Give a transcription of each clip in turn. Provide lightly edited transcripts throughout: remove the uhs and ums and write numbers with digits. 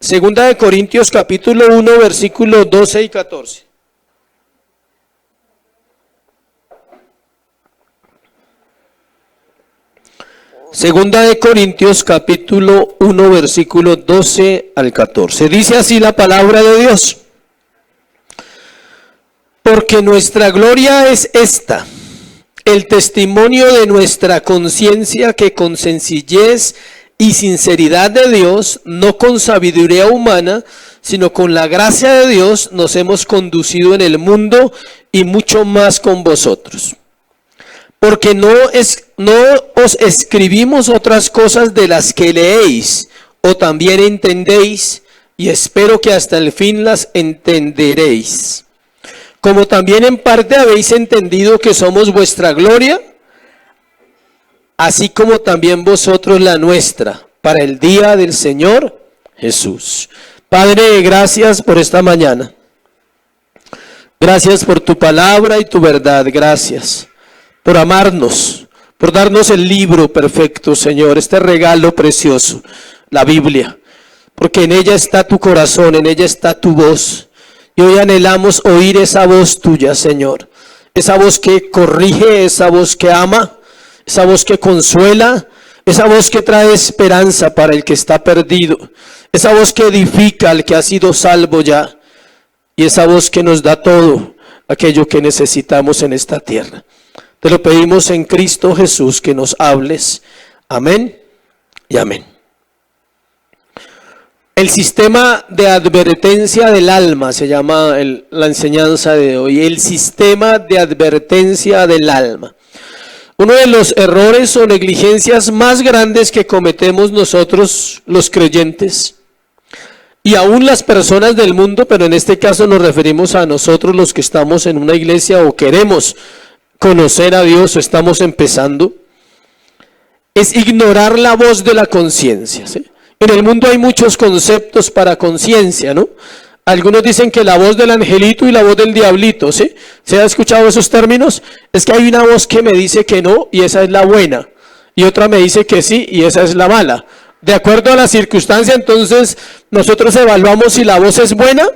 Segunda de Corintios capítulo 1, versículos 12 y 14. Segunda de Corintios capítulo 1, versículos 12 al 14. Dice así la palabra de Dios. Porque nuestra gloria es esta, el testimonio de nuestra conciencia, que con sencillez y sinceridad de Dios, no con sabiduría humana, sino con la gracia de Dios, nos hemos conducido en el mundo y mucho más con vosotros. Porque no os escribimos otras cosas de las que leéis o también entendéis, y espero que hasta el fin las entenderéis. Como también en parte habéis entendido que somos vuestra gloria, así como también vosotros la nuestra, para el día del Señor Jesús. Padre, gracias por esta mañana. Gracias por tu palabra y tu verdad. Gracias por amarnos, por darnos el libro perfecto, Señor, este regalo precioso, la Biblia, porque en ella está tu corazón, en ella está tu voz, y hoy anhelamos oír esa voz tuya, Señor, esa voz que corrige, esa voz que ama, esa voz que consuela, esa voz que trae esperanza para el que está perdido, esa voz que edifica al que ha sido salvo ya, y esa voz que nos da todo aquello que necesitamos en esta tierra. Te lo pedimos en Cristo Jesús, que nos hables. Amén y amén. El sistema de advertencia del alma se llama la enseñanza de hoy. El sistema de advertencia del alma. Uno de los errores o negligencias más grandes que cometemos nosotros los creyentes, y aún las personas del mundo, pero en este caso nos referimos a nosotros los que estamos en una iglesia o queremos conocer a Dios o estamos empezando, es ignorar la voz de la conciencia, ¿sí? En el mundo hay muchos conceptos para conciencia, ¿no? Algunos dicen que la voz del angelito y la voz del diablito, ¿sí? ¿Se ha escuchado esos términos? Es que hay una voz que me dice que no y esa es la buena, y otra me dice que sí y esa es la mala. De acuerdo a la circunstancia, entonces nosotros evaluamos si la voz es buena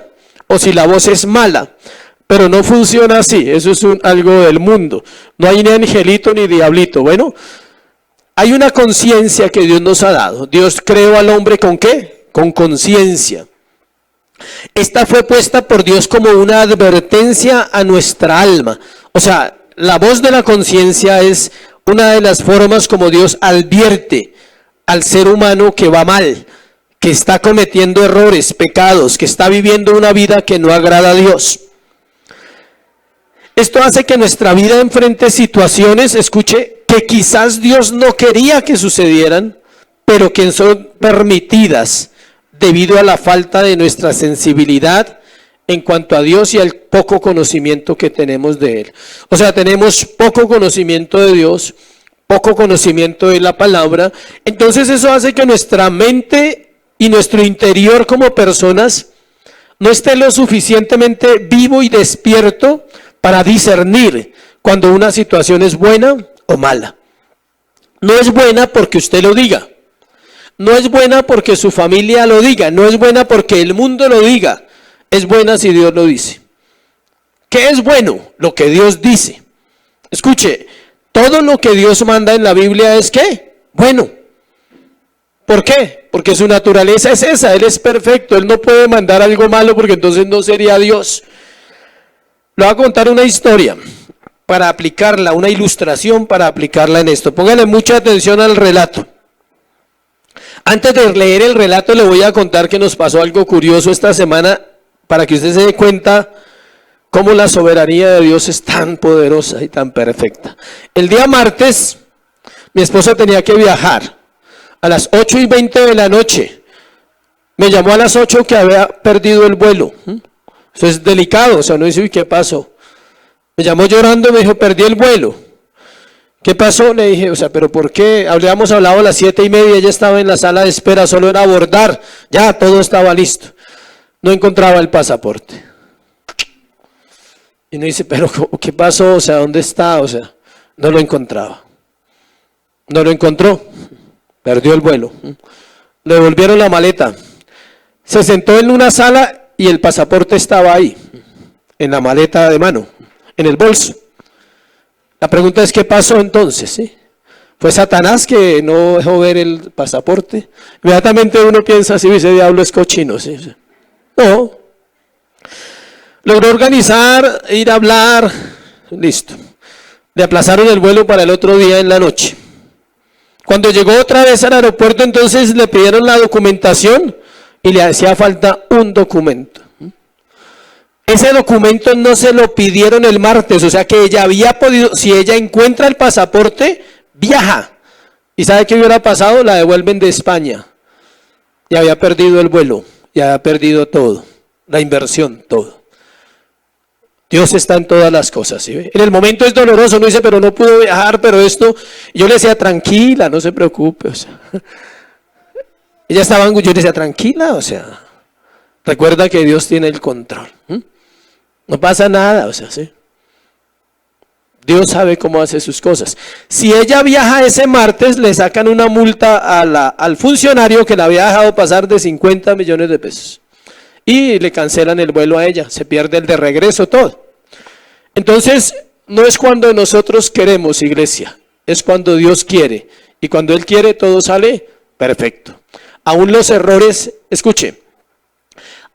o si la voz es mala. Pero no funciona así, eso es algo del mundo. No hay ni angelito ni diablito. Bueno, hay una conciencia que Dios nos ha dado. Dios creó al hombre ¿con qué? Con conciencia. Esta fue puesta por Dios como una advertencia a nuestra alma. O sea, la voz de la conciencia es una de las formas como Dios advierte al ser humano que va mal, que está cometiendo errores, pecados, que está viviendo una vida que no agrada a Dios. Esto hace que nuestra vida enfrente situaciones, escuche, que quizás Dios no quería que sucedieran, pero que son permitidas debido a la falta de nuestra sensibilidad en cuanto a Dios y al poco conocimiento que tenemos de Él. O sea, tenemos poco conocimiento de Dios, poco conocimiento de la palabra, entonces eso hace que nuestra mente y nuestro interior como personas no esté lo suficientemente vivo y despierto para discernir cuando una situación es buena o mala. No es buena porque usted lo diga, no es buena porque su familia lo diga, no es buena porque el mundo lo diga, es buena si Dios lo dice. ¿Qué es bueno? Lo que Dios dice. Escuche, todo lo que Dios manda en la Biblia es ¿qué? Bueno. ¿Por qué? Porque su naturaleza es esa, Él es perfecto, Él no puede mandar algo malo porque entonces no sería Dios. Le voy a contar una historia para aplicarla, una ilustración para aplicarla en esto. Póngale mucha atención al relato. Antes de leer el relato le voy a contar que nos pasó algo curioso esta semana para que usted se dé cuenta cómo la soberanía de Dios es tan poderosa y tan perfecta. El día martes mi esposa tenía que viajar a las 8:20 de la noche. Me llamó a las 8 que había perdido el vuelo. Eso es delicado, o sea, no dice, uy, ¿qué pasó? Me llamó llorando, me dijo, perdí el vuelo. ¿Qué pasó? Le dije, o sea, ¿pero por qué? Habíamos hablado a las 7:30, ella estaba en la sala de espera, solo era abordar, ya todo estaba listo. No encontraba el pasaporte. Y me dice, ¿pero qué pasó? O sea, ¿dónde está? O sea, no lo encontraba. No lo encontró, perdió el vuelo. Le devolvieron la maleta. Se sentó en una sala y el pasaporte estaba ahí, en la maleta de mano, en el bolso. La pregunta es, ¿qué pasó entonces? ¿Sí? ¿Fue Satanás que no dejó ver el pasaporte? Inmediatamente uno piensa, si ese diablo es cochino. ¿Sí? No. Logró organizar, ir a hablar, listo. Le aplazaron el vuelo para el otro día en la noche. Cuando llegó otra vez al aeropuerto, entonces le pidieron la documentación y le hacía falta un documento. Ese documento no se lo pidieron el martes, o sea que ella había podido, si ella encuentra el pasaporte, viaja. ¿Y sabe qué hubiera pasado? La devuelven de España. Y había perdido el vuelo, y había perdido todo, la inversión, todo. Dios está en todas las cosas, ¿sí ve? En el momento es doloroso, uno dice, pero no pudo viajar, pero esto, yo le decía, tranquila, no se preocupe, o sea. Ella estaba yo le decía, tranquila, o sea, recuerda que Dios tiene el control. No pasa nada, o sea, ¿sí? Dios sabe cómo hace sus cosas. Si ella viaja ese martes, le sacan una multa al funcionario que la había dejado pasar de 50 millones de pesos. Y le cancelan el vuelo a ella, se pierde el de regreso, todo. Entonces, no es cuando nosotros queremos, iglesia, es cuando Dios quiere. Y cuando Él quiere, todo sale perfecto. Aún los errores, escuche,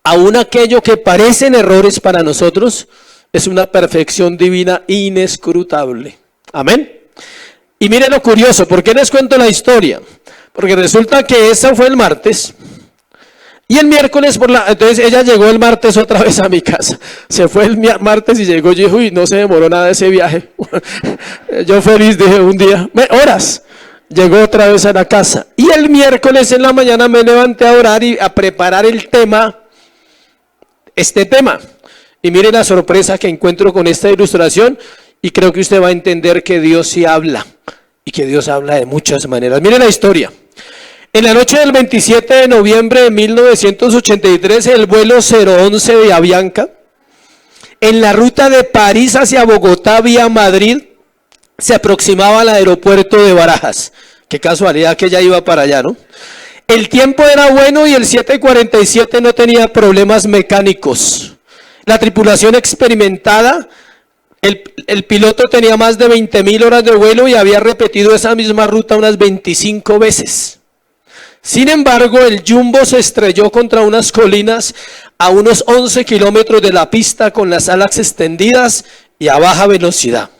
aún aquello que parecen errores para nosotros, es una perfección divina inescrutable. Amén. Y miren lo curioso, ¿por qué les cuento la historia? Porque resulta que esa fue el martes. Y el miércoles, entonces ella llegó el martes otra vez a mi casa. Se fue el martes y llegó y dijo, uy, no se demoró nada ese viaje. Yo feliz, dije un día, horas. Llegó otra vez a la casa. Y el miércoles en la mañana me levanté a orar y a preparar el tema, este tema. Y mire la sorpresa que encuentro con esta ilustración. Y creo que usted va a entender que Dios sí habla. Y que Dios habla de muchas maneras. Mire la historia. En la noche del 27 de noviembre de 1983, el vuelo 011 de Avianca, en la ruta de París hacia Bogotá vía Madrid, se aproximaba al aeropuerto de Barajas. Qué casualidad que ella iba para allá, ¿no? El tiempo era bueno y el 747 no tenía problemas mecánicos. La tripulación experimentada, el piloto tenía más de 20.000 horas de vuelo y había repetido esa misma ruta unas 25 veces. Sin embargo, el Jumbo se estrelló contra unas colinas a unos 11 kilómetros de la pista con las alas extendidas y a baja velocidad.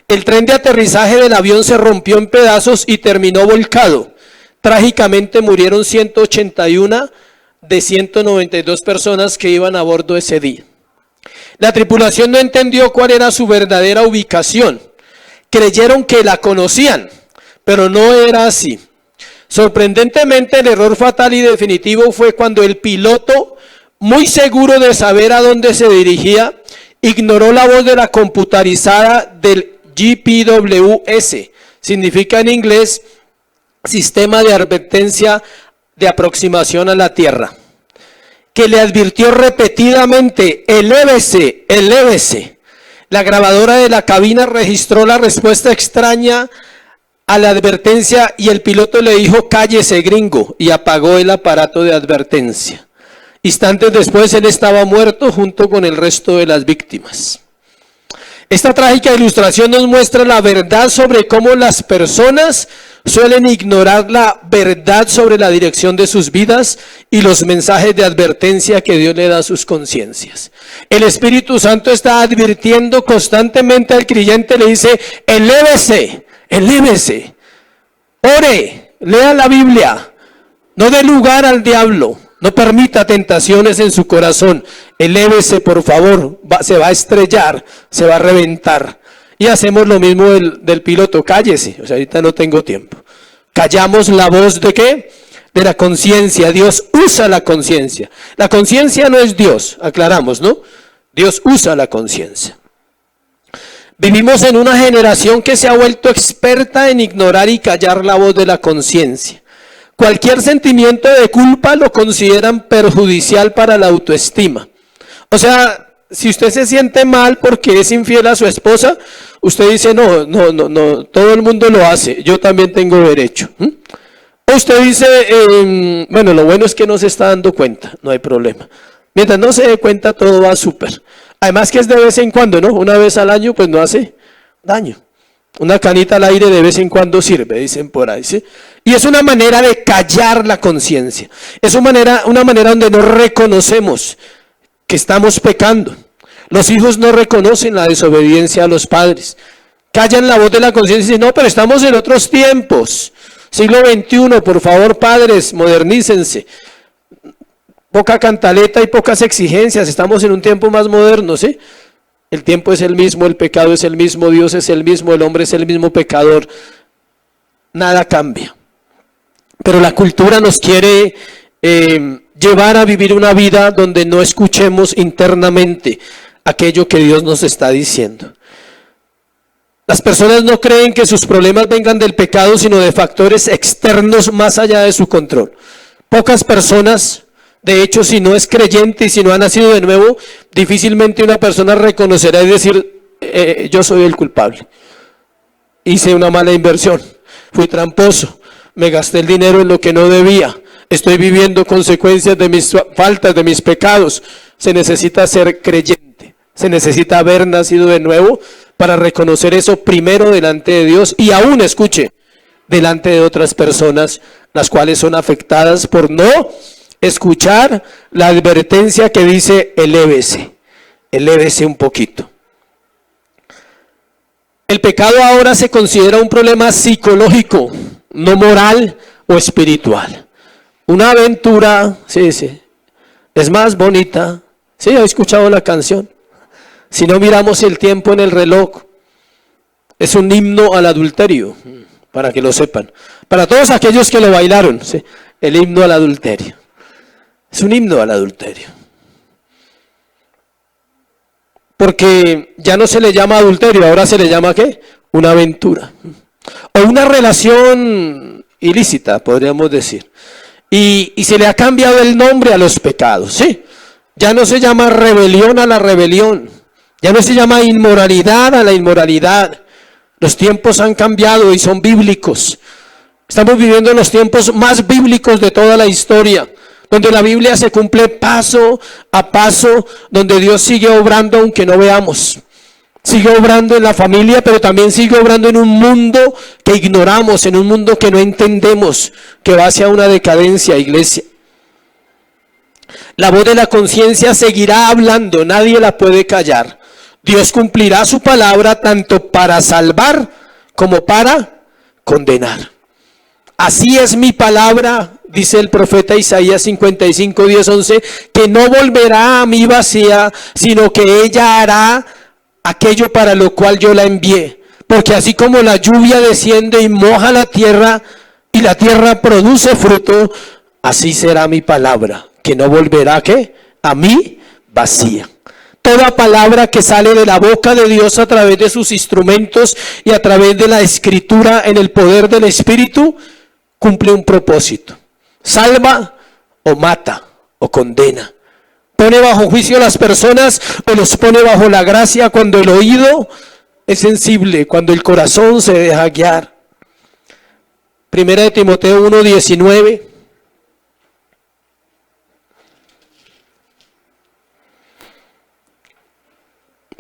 El tren de aterrizaje del avión se rompió en pedazos y terminó volcado. Trágicamente murieron 181 de 192 personas que iban a bordo ese día. La tripulación no entendió cuál era su verdadera ubicación. Creyeron que la conocían, pero no era así. Sorprendentemente, el error fatal y definitivo fue cuando el piloto, muy seguro de saber a dónde se dirigía, ignoró la voz de la computarizada del GPWS, significa en inglés Sistema de Advertencia de Aproximación a la Tierra, que le advirtió repetidamente, elévese, elévese. La grabadora de la cabina registró la respuesta extraña a la advertencia y el piloto le dijo, cállese gringo, y apagó el aparato de advertencia. Instantes después él estaba muerto junto con el resto de las víctimas. Esta trágica ilustración nos muestra la verdad sobre cómo las personas suelen ignorar la verdad sobre la dirección de sus vidas y los mensajes de advertencia que Dios le da a sus conciencias. El Espíritu Santo está advirtiendo constantemente al creyente, le dice, elévese, elévese, ore, lea la Biblia, no dé lugar al diablo, no permita tentaciones en su corazón, elévese por favor, se va a estrellar, se va a reventar. Y hacemos lo mismo del piloto, cállese, o sea, ahorita no tengo tiempo. Callamos la voz de ¿qué? De la conciencia. Dios usa la conciencia. La conciencia no es Dios, aclaramos, ¿no? Dios usa la conciencia. Vivimos en una generación que se ha vuelto experta en ignorar y callar la voz de la conciencia. Cualquier sentimiento de culpa lo consideran perjudicial para la autoestima. O sea, si usted se siente mal porque es infiel a su esposa, usted dice, no, todo el mundo lo hace, yo también tengo derecho. Usted dice, bueno, lo bueno es que no se está dando cuenta, no hay problema. Mientras no se dé cuenta, todo va súper. Además que es de vez en cuando, ¿no? Una vez al año, pues no hace daño. Una canita al aire de vez en cuando sirve, dicen por ahí, ¿sí? Y es una manera de callar la conciencia. Es una manera donde no reconocemos que estamos pecando. Los hijos no reconocen la desobediencia a los padres. Callan la voz de la conciencia y dicen, no, pero estamos en otros tiempos. Siglo XXI, por favor, padres, modernícense. Poca cantaleta y pocas exigencias, estamos en un tiempo más moderno, ¿sí? El tiempo es el mismo, el pecado es el mismo, Dios es el mismo, el hombre es el mismo pecador. Nada cambia. Pero la cultura nos quiere llevar a vivir una vida donde no escuchemos internamente aquello que Dios nos está diciendo. Las personas no creen que sus problemas vengan del pecado, sino de factores externos más allá de su control. Pocas personas, de hecho, si no es creyente y si no ha nacido de nuevo, difícilmente una persona reconocerá y decir, yo soy el culpable. Hice una mala inversión, fui tramposo, me gasté el dinero en lo que no debía, estoy viviendo consecuencias de mis faltas, de mis pecados. Se necesita ser creyente, se necesita haber nacido de nuevo para reconocer eso primero delante de Dios y aún, escuche, delante de otras personas, las cuales son afectadas por no escuchar la advertencia que dice elévese un poquito. El pecado ahora se considera un problema psicológico, no moral o espiritual. Una aventura, sí, es más bonita. Sí, ¿ha escuchado la canción? Si no miramos el tiempo en el reloj, es un himno al adulterio, para que lo sepan. Para todos aquellos que lo bailaron, ¿sí? El himno al adulterio. Es un himno al adulterio. Porque ya no se le llama adulterio, ahora se le llama ¿qué? Una aventura. O una relación ilícita, podríamos decir. Y se le ha cambiado el nombre a los pecados, ¿sí? Ya no se llama rebelión a la rebelión. Ya no se llama inmoralidad a la inmoralidad. Los tiempos han cambiado y son bíblicos. Estamos viviendo en los tiempos más bíblicos de toda la historia, donde la Biblia se cumple paso a paso, donde Dios sigue obrando aunque no veamos. Sigue obrando en la familia, pero también sigue obrando en un mundo que ignoramos, en un mundo que no entendemos, que va hacia una decadencia, iglesia. La voz de la conciencia seguirá hablando, nadie la puede callar. Dios cumplirá su palabra tanto para salvar como para condenar. Así es mi palabra, dice el profeta Isaías 55, 10, 11, que no volverá a mí vacía, sino que ella hará aquello para lo cual yo la envié. Porque así como la lluvia desciende y moja la tierra, y la tierra produce fruto, así será mi palabra, que no volverá ¿qué? A mí vacía. Toda palabra que sale de la boca de Dios a través de sus instrumentos y a través de la escritura en el poder del Espíritu, cumple un propósito. Salva o mata o condena. Pone bajo juicio a las personas o los pone bajo la gracia cuando el oído es sensible, cuando el corazón se deja guiar. Primera de Timoteo 1:19.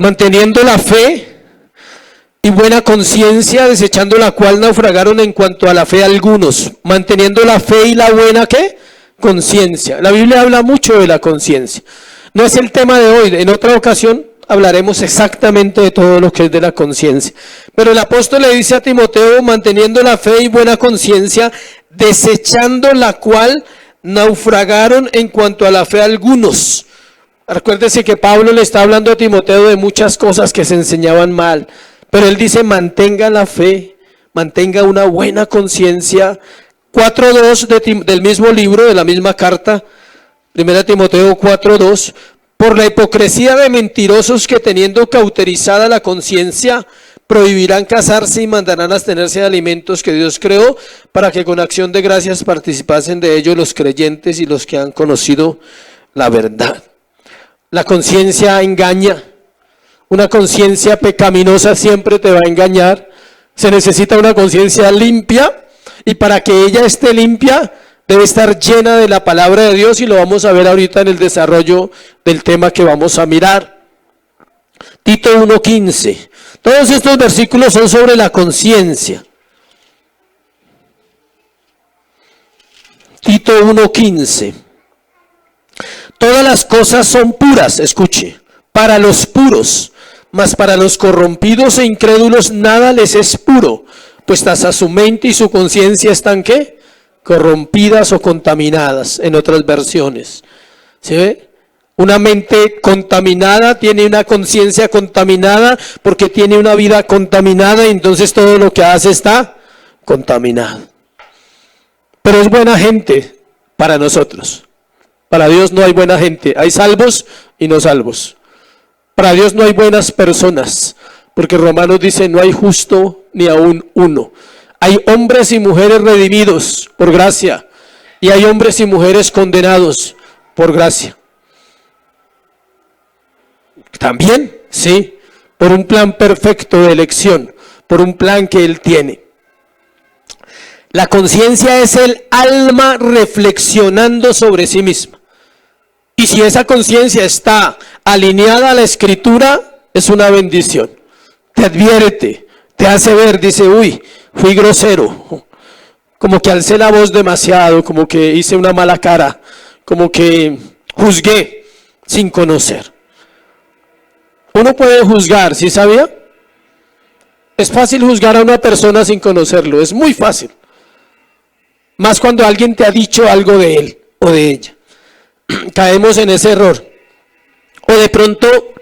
Manteniendo la fe y buena conciencia, desechando la cual naufragaron en cuanto a la fe algunos. Manteniendo la fe y la buena ¿qué? Conciencia. La Biblia habla mucho de la conciencia. No es el tema de hoy, en otra ocasión hablaremos exactamente de todo lo que es de la conciencia. Pero el apóstol le dice a Timoteo, manteniendo la fe y buena conciencia, desechando la cual naufragaron en cuanto a la fe algunos. Recuérdese que Pablo le está hablando a Timoteo de muchas cosas que se enseñaban mal, pero él dice mantenga la fe, mantenga una buena conciencia. 4:2 del mismo libro, de la misma carta, 1 Timoteo 4:2, por la hipocresía de mentirosos que teniendo cauterizada la conciencia, prohibirán casarse y mandarán abstenerse de alimentos que Dios creó, para que con acción de gracias participasen de ellos los creyentes y los que han conocido la verdad. La conciencia engaña. Una conciencia pecaminosa siempre te va a engañar. Se necesita una conciencia limpia Y para que ella esté limpia, debe estar llena de la palabra de Dios, y lo vamos a ver ahorita en el desarrollo del tema que vamos a mirar. Tito 1:15. Todos estos versículos son sobre la conciencia. Tito 1:15. Todas las cosas son puras, escuche, para los puros, mas para los corrompidos e incrédulos nada les es puro, pues hasta su mente y su conciencia están, ¿qué? Corrompidas o contaminadas, en otras versiones. ¿Sí ve? Una mente contaminada tiene una conciencia contaminada porque tiene una vida contaminada, y entonces todo lo que hace está contaminado. Pero es buena gente para nosotros. Para Dios no hay buena gente, hay salvos y no salvos. Para Dios no hay buenas personas, porque Romanos dice, no hay justo ni aún uno. Hay hombres y mujeres redimidos por gracia, y hay hombres y mujeres condenados por gracia. También, sí, por un plan perfecto de elección, por un plan que Él tiene. La conciencia es el alma reflexionando sobre sí misma. Y si esa conciencia está alineada a la Escritura, es una bendición. Te advierte, te hace ver, dice, uy, fui grosero, como que alcé la voz demasiado, como que hice una mala cara, como que juzgué sin conocer. Uno puede juzgar, ¿sí sabía? Es fácil juzgar a una persona sin conocerlo, es muy fácil. Más cuando alguien te ha dicho algo de él o de ella. Caemos en ese error. O de pronto,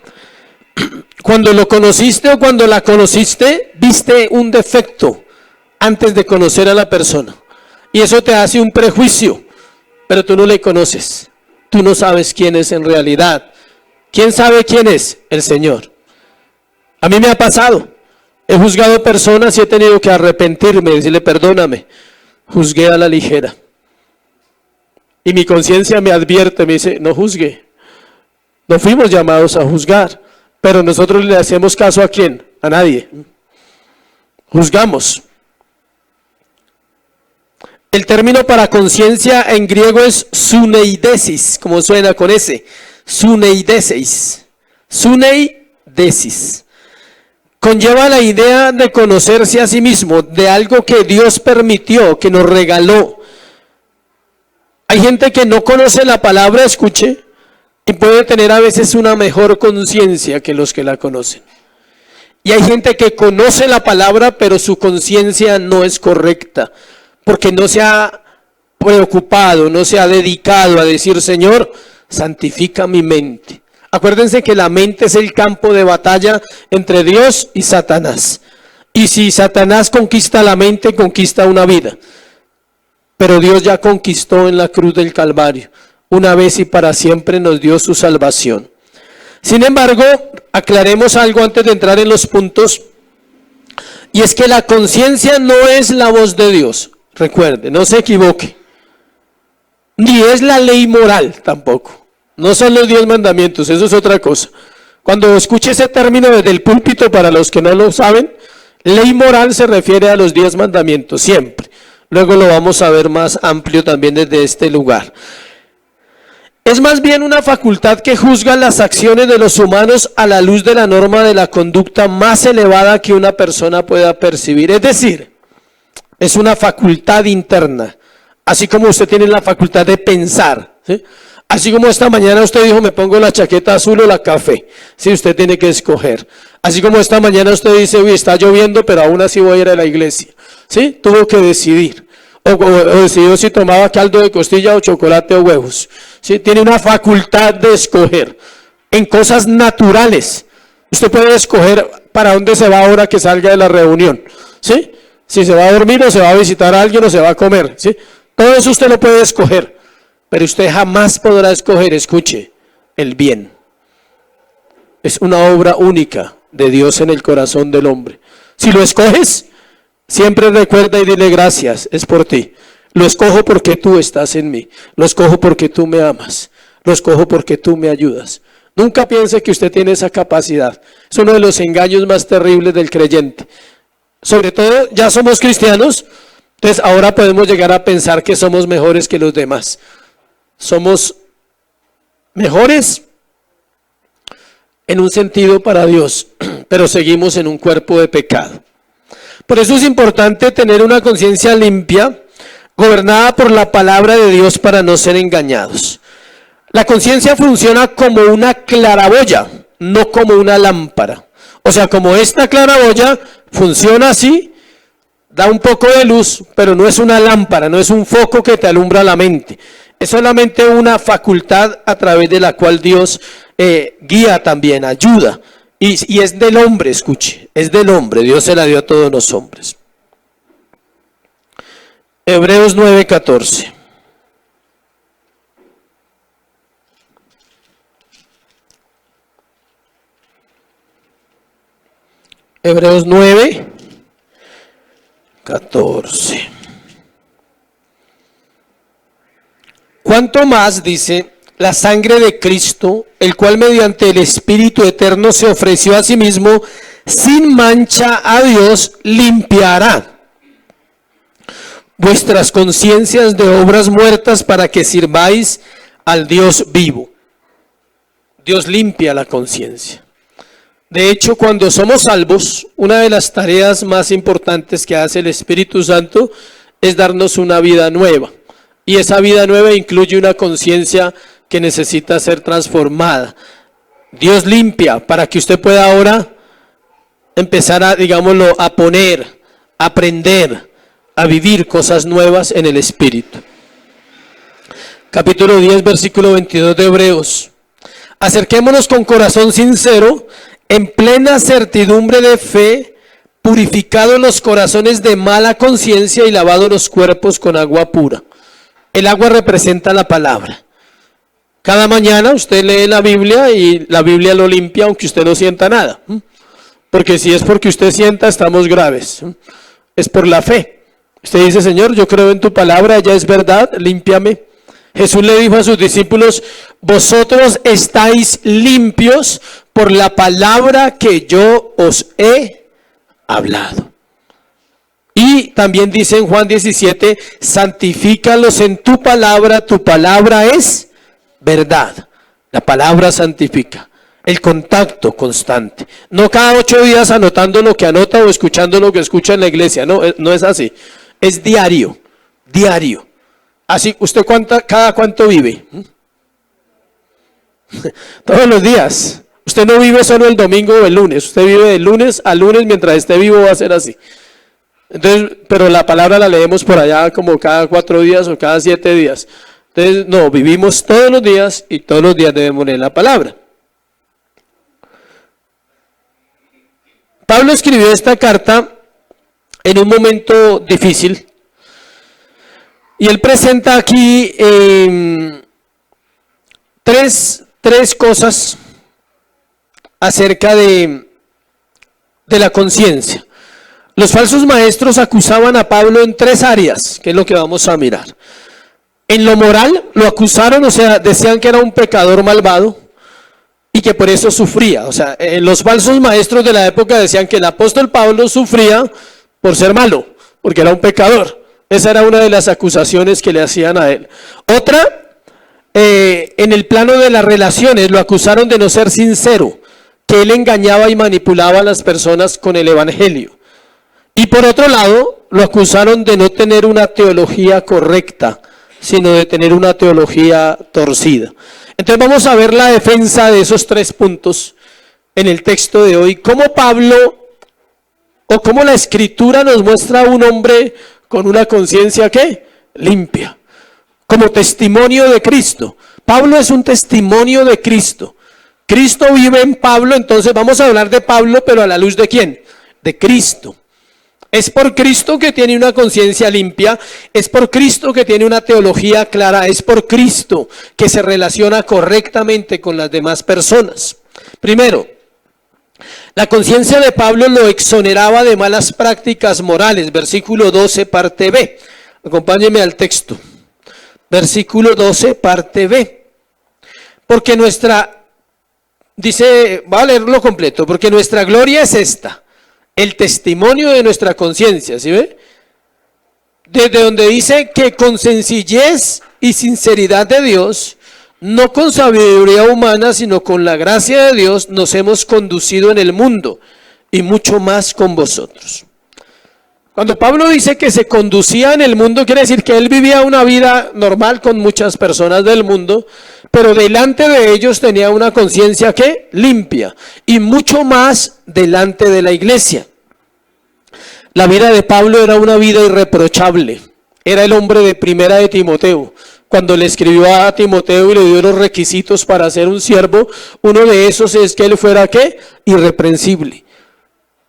cuando lo conociste o cuando la conociste, viste un defecto antes de conocer a la persona. Y eso te hace un prejuicio, pero tú no le conoces. Tú no sabes quién es en realidad. ¿Quién sabe quién es? El Señor. A mí me ha pasado. He juzgado personas y he tenido que arrepentirme, decirle perdóname. Juzgué a la ligera. Y mi conciencia me advierte, me dice, no juzgue. No fuimos llamados a juzgar, pero nosotros le hacemos caso ¿a quién? A nadie. Juzgamos. El término para conciencia en griego es suneidesis, como suena con ese. Suneidesis. Suneidesis. Conlleva la idea de conocerse a sí mismo, de algo que Dios permitió, que nos regaló. Hay gente que no conoce la palabra, escuche, y puede tener a veces una mejor conciencia que los que la conocen. Y hay gente que conoce la palabra, pero su conciencia no es correcta, porque no se ha preocupado, no se ha dedicado a decir, Señor, santifica mi mente. Acuérdense que la mente es el campo de batalla entre Dios y Satanás. Y si Satanás conquista la mente, conquista una vida. Pero Dios ya conquistó en la cruz del Calvario. Una vez y para siempre nos dio su salvación. Sin embargo, aclaremos algo antes de entrar en los puntos. Y es que la conciencia no es la voz de Dios. Recuerde, no se equivoque. Ni es la ley moral tampoco. No son los 10 mandamientos, eso es otra cosa. Cuando escuche ese término desde el púlpito, para los que no lo saben, ley moral se refiere a los 10 mandamientos, siempre. Luego lo vamos a ver más amplio también desde este lugar. Es más bien una facultad que juzga las acciones de los humanos a la luz de la norma de la conducta más elevada que una persona pueda percibir. Es decir, es una facultad interna, así como usted tiene la facultad de pensar, ¿sí? Así como esta mañana usted dijo, me pongo la chaqueta azul o la café. Sí, usted tiene que escoger. Así como esta mañana usted dice, uy, está lloviendo, pero aún así voy a ir a la iglesia. Sí, tuvo que decidir. O decidió si tomaba caldo de costilla o chocolate o huevos. Sí, tiene una facultad de escoger. En cosas naturales. Usted puede escoger para dónde se va ahora que salga de la reunión. Sí, si se va a dormir o se va a visitar a alguien o se va a comer. Sí, todo eso usted lo puede escoger. Pero usted jamás podrá escoger, escuche, el bien. Es una obra única de Dios en el corazón del hombre. Si lo escoges, siempre recuerda y dile gracias, es por ti. Lo escojo porque tú estás en mí. Lo escojo porque tú me amas. Lo escojo porque tú me ayudas. Nunca piense que usted tiene esa capacidad. Es uno de los engaños más terribles del creyente. Sobre todo, ya somos cristianos, Entonces ahora podemos llegar a pensar que somos mejores que los demás. Somos mejores en un sentido para Dios, pero seguimos en un cuerpo de pecado. Por eso es importante tener una conciencia limpia, gobernada por la palabra de Dios para no ser engañados. La conciencia funciona como una claraboya, no como una lámpara. O sea, como esta claraboya funciona así, da un poco de luz, pero no es una lámpara, no es un foco que te alumbra la mente. Es solamente una facultad a través de la cual Dios guía también, ayuda. Y es del hombre, escuche, es del hombre. Dios se la dio a todos los hombres. Hebreos 9:14. Hebreos 9:14. ¿Cuánto más, dice, la sangre de Cristo, el cual mediante el Espíritu Eterno se ofreció a sí mismo sin mancha a Dios, limpiará vuestras conciencias de obras muertas para que sirváis al Dios vivo? Dios limpia la conciencia. De hecho, cuando somos salvos, una de las tareas más importantes que hace el Espíritu Santo es darnos una vida nueva. Y esa vida nueva incluye una conciencia que necesita ser transformada. Dios limpia para que usted pueda ahora empezar a, digámoslo, a poner, a aprender, a vivir cosas nuevas en el Espíritu. Capítulo 10, versículo 22 de Hebreos. Acerquémonos con corazón sincero, en plena certidumbre de fe, purificados los corazones de mala conciencia y lavados los cuerpos con agua pura. El agua representa la palabra. Cada mañana usted lee la Biblia y la Biblia lo limpia aunque usted no sienta nada. Porque si es porque usted sienta, estamos graves. Es por la fe. Usted dice, Señor, yo creo en tu palabra, ya es verdad, límpiame. Jesús le dijo a sus discípulos, vosotros estáis limpios por la palabra que yo os he hablado. Y también dice en Juan 17, santifícalos en tu palabra es verdad. La palabra santifica. El contacto constante. No cada 8 días anotando lo que anota o escuchando lo que escucha en la iglesia. No, no es así. Es diario. Diario. Así, ¿usted cada cuánto vive? Todos los días. Usted no vive solo el domingo o el lunes. Usted vive de lunes a lunes. Mientras esté vivo va a ser así. Entonces, pero la palabra la leemos por allá como cada 4 días o cada 7 días. Entonces, no, vivimos todos los días y todos los días debemos leer la palabra. Pablo escribió esta carta en un momento difícil y él presenta aquí tres cosas acerca de la conciencia. Los falsos maestros acusaban a Pablo en 3 áreas, que es lo que vamos a mirar. En lo moral lo acusaron, o sea, decían que era un pecador malvado y que por eso sufría. O sea, los falsos maestros de la época decían que el apóstol Pablo sufría por ser malo, porque era un pecador. Esa era una de las acusaciones que le hacían a él. Otra, en el plano de las relaciones, lo acusaron de no ser sincero, que él engañaba y manipulaba a las personas con el evangelio. Y por otro lado, lo acusaron de no tener una teología correcta, sino de tener una teología torcida. Entonces vamos a ver la defensa de esos 3 puntos en el texto de hoy. Cómo Pablo, o cómo la Escritura nos muestra a un hombre con una conciencia, ¿qué? Limpia. Como testimonio de Cristo. Pablo es un testimonio de Cristo. Cristo vive en Pablo, entonces vamos a hablar de Pablo, pero a la luz de ¿quién? De Cristo. Es por Cristo que tiene una conciencia limpia, es por Cristo que tiene una teología clara, es por Cristo que se relaciona correctamente con las demás personas. Primero, la conciencia de Pablo lo exoneraba de malas prácticas morales, versículo 12, parte B. Acompáñeme al texto. Versículo 12, parte B. Porque dice, va a leerlo completo, porque nuestra gloria es esta. El testimonio de nuestra conciencia, ¿sí ve? desde donde dice que con sencillez y sinceridad de Dios, no con sabiduría humana, sino con la gracia de Dios, nos hemos conducido en el mundo, y mucho más con vosotros. Cuando Pablo dice que se conducía en el mundo, quiere decir que él vivía una vida normal con muchas personas del mundo, pero delante de ellos tenía una conciencia que limpia, y mucho más delante de la iglesia. La vida de Pablo era una vida irreprochable. Era el hombre de primera de Timoteo. Cuando le escribió a Timoteo y le dio los requisitos para ser un siervo, uno de esos es que él fuera ¿qué? Irreprensible.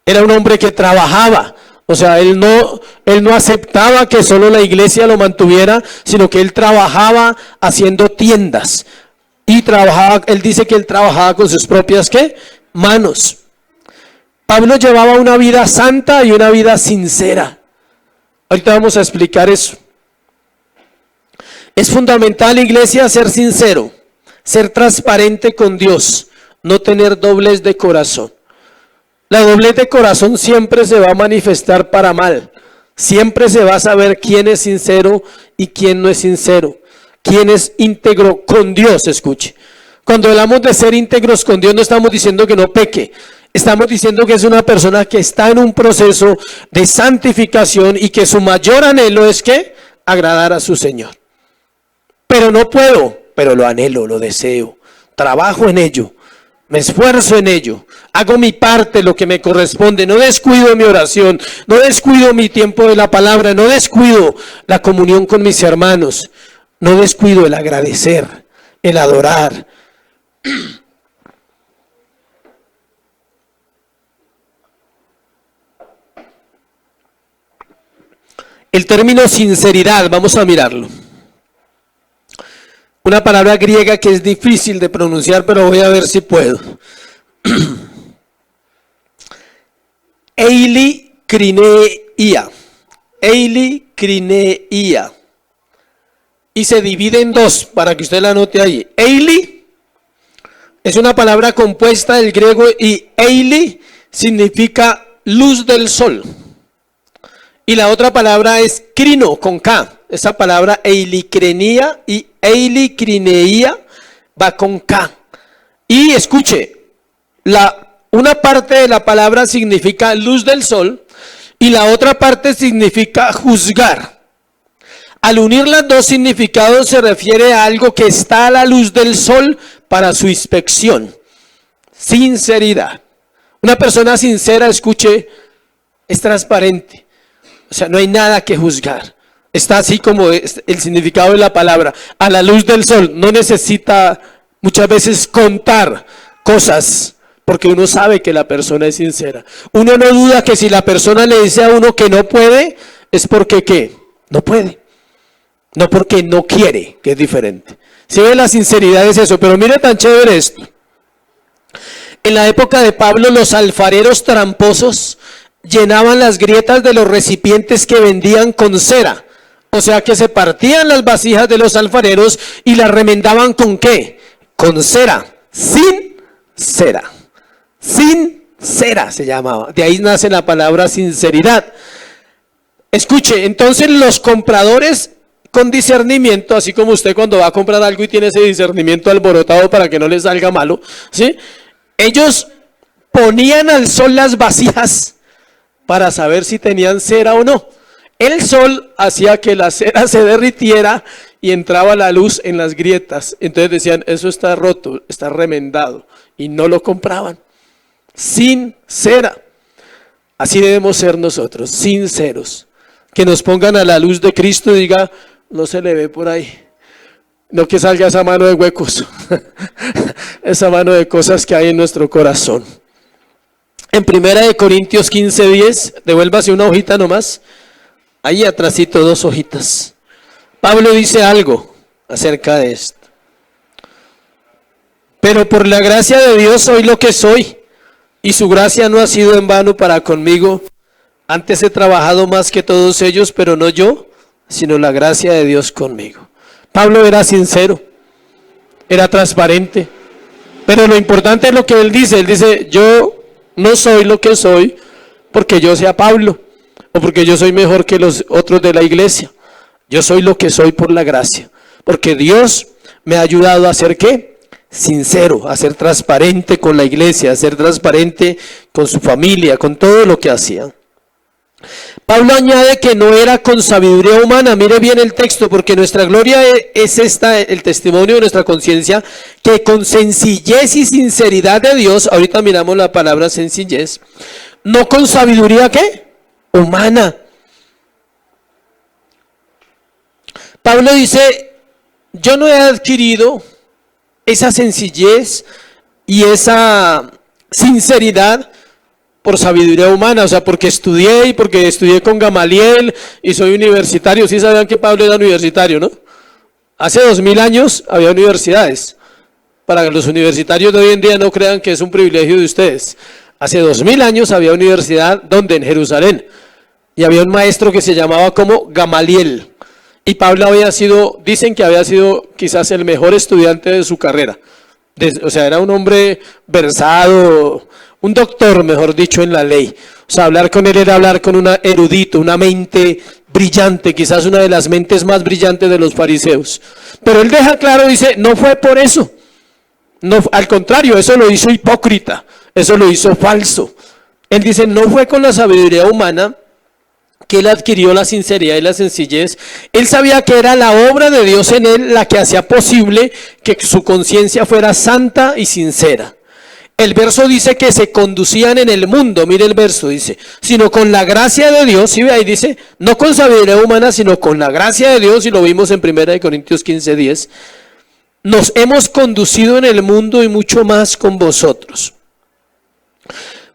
Era un hombre que trabajaba. O sea, él no aceptaba que solo la iglesia lo mantuviera, sino que él trabajaba haciendo tiendas. Y él dice que él trabajaba con sus propias ¿qué? Manos. Pablo llevaba una vida santa y una vida sincera. Ahorita vamos a explicar eso. Es fundamental, iglesia, ser sincero, ser transparente con Dios, no tener doblez de corazón. La doblez de corazón siempre se va a manifestar para mal. Siempre se va a saber quién es sincero y quién no es sincero. Quién es íntegro con Dios, escuche. Cuando hablamos de ser íntegros con Dios, no estamos diciendo que no peque. Estamos diciendo que es una persona que está en un proceso de santificación y que su mayor anhelo es que agradar a su Señor. Pero no puedo, pero lo anhelo, lo deseo. Trabajo en ello, me esfuerzo en ello. Hago mi parte, lo que me corresponde. No descuido mi oración, no descuido mi tiempo de la palabra, no descuido la comunión con mis hermanos. No descuido el agradecer, el adorar. El término sinceridad, vamos a mirarlo. Una palabra griega que es difícil de pronunciar, pero voy a ver si puedo. Eilikrneia. Eilikrneia. Y se divide en dos, para que usted la anote ahí. Eili es una palabra compuesta del griego y eili significa luz del sol. Y la otra palabra es crino, con K. Esa palabra eilikrneia y eilikrneia va con K. Y escuche, una parte de la palabra significa luz del sol y la otra parte significa juzgar. Al unir los dos significados se refiere a algo que está a la luz del sol para su inspección. Sinceridad. Una persona sincera, escuche, es transparente. O sea, no hay nada que juzgar. Está así como es el significado de la palabra, a la luz del sol. No necesita muchas veces contar cosas, porque uno sabe que la persona es sincera. Uno no duda que si la persona le dice a uno que no puede, es porque ¿qué? No puede. No porque no quiere, que es diferente. Si ve, la sinceridad es eso, pero mire tan chévere esto. En la época de Pablo, los alfareros tramposos llenaban las grietas de los recipientes que vendían con cera. O sea que se partían las vasijas de los alfareros y las remendaban ¿con qué? Con cera, sin cera. Sin cera se llamaba. De ahí nace la palabra sinceridad. Escuche, entonces los compradores con discernimiento, así como usted cuando va a comprar algo y tiene ese discernimiento alborotado para que no le salga malo, ¿sí? Ellos ponían al sol las vasijas para saber si tenían cera o no. El sol hacía que la cera se derritiera y entraba la luz en las grietas. Entonces decían, eso está roto, está remendado, y no lo compraban. Sin cera. Así debemos ser nosotros, sinceros. Que nos pongan a la luz de Cristo y diga, no se le ve por ahí. No que salga esa mano de huecos, esa mano de cosas que hay en nuestro corazón. En 1 Corintios 15:10, devuélvase una hojita nomás. Ahí atrásito 2 hojitas. Pablo dice algo acerca de esto. Pero por la gracia de Dios soy lo que soy, y su gracia no ha sido en vano para conmigo. Antes he trabajado más que todos ellos, pero no yo, sino la gracia de Dios conmigo. Pablo era sincero, era transparente, pero lo importante es lo que él dice. Él dice, yo no soy lo que soy porque yo sea Pablo, o porque yo soy mejor que los otros de la iglesia. Yo soy lo que soy por la gracia, porque Dios me ha ayudado a ser ¿qué? Sincero, a ser transparente con la iglesia, a ser transparente con su familia, con todo lo que hacía. Pablo añade que no era con sabiduría humana. Mire bien el texto, porque nuestra gloria es esta, el testimonio de nuestra conciencia, que con sencillez y sinceridad de Dios, ahorita miramos la palabra sencillez, no con sabiduría ¿qué? Humana. Pablo dice, yo no he adquirido esa sencillez y esa sinceridad por sabiduría humana, o sea, porque estudié y porque estudié con Gamaliel y soy universitario. Sí sabían que Pablo era universitario, ¿no? Hace 2000 años había universidades. Para que los universitarios de hoy en día no crean que es un privilegio de ustedes. Hace 2000 años había universidad, ¿dónde? En Jerusalén. Y había un maestro que se llamaba como Gamaliel. Y Pablo había sido, dicen que había sido quizás el mejor estudiante de su carrera. O sea, era un hombre versado, un doctor, mejor dicho, en la ley. O sea, hablar con él era hablar con un erudito, una mente brillante, quizás una de las mentes más brillantes de los fariseos. Pero él deja claro, dice, no fue por eso. No, al contrario, eso lo hizo hipócrita, eso lo hizo falso. Él dice, no fue con la sabiduría humana que él adquirió la sinceridad y la sencillez. Él sabía que era la obra de Dios en él la que hacía posible que su conciencia fuera santa y sincera. El verso dice que se conducían en el mundo, mire el verso, dice, sino con la gracia de Dios, ¿sí ve ahí? Dice, no con sabiduría humana, sino con la gracia de Dios, y lo vimos en 1 Corintios 15:10, nos hemos conducido en el mundo y mucho más con vosotros.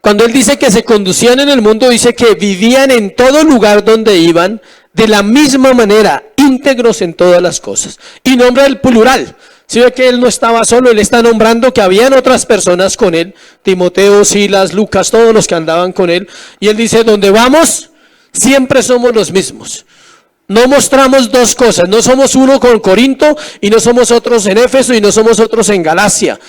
Cuando él dice que se conducían en el mundo, dice que vivían en todo lugar donde iban, de la misma manera, íntegros en todas las cosas. Y nombra el plural. Si ve que él no estaba solo, él está nombrando que habían otras personas con él, Timoteo, Silas, Lucas, todos los que andaban con él. Y él dice, donde vamos, siempre somos los mismos. No mostramos dos cosas, no somos uno con Corinto y no somos otros en Éfeso y no somos otros en Galacia.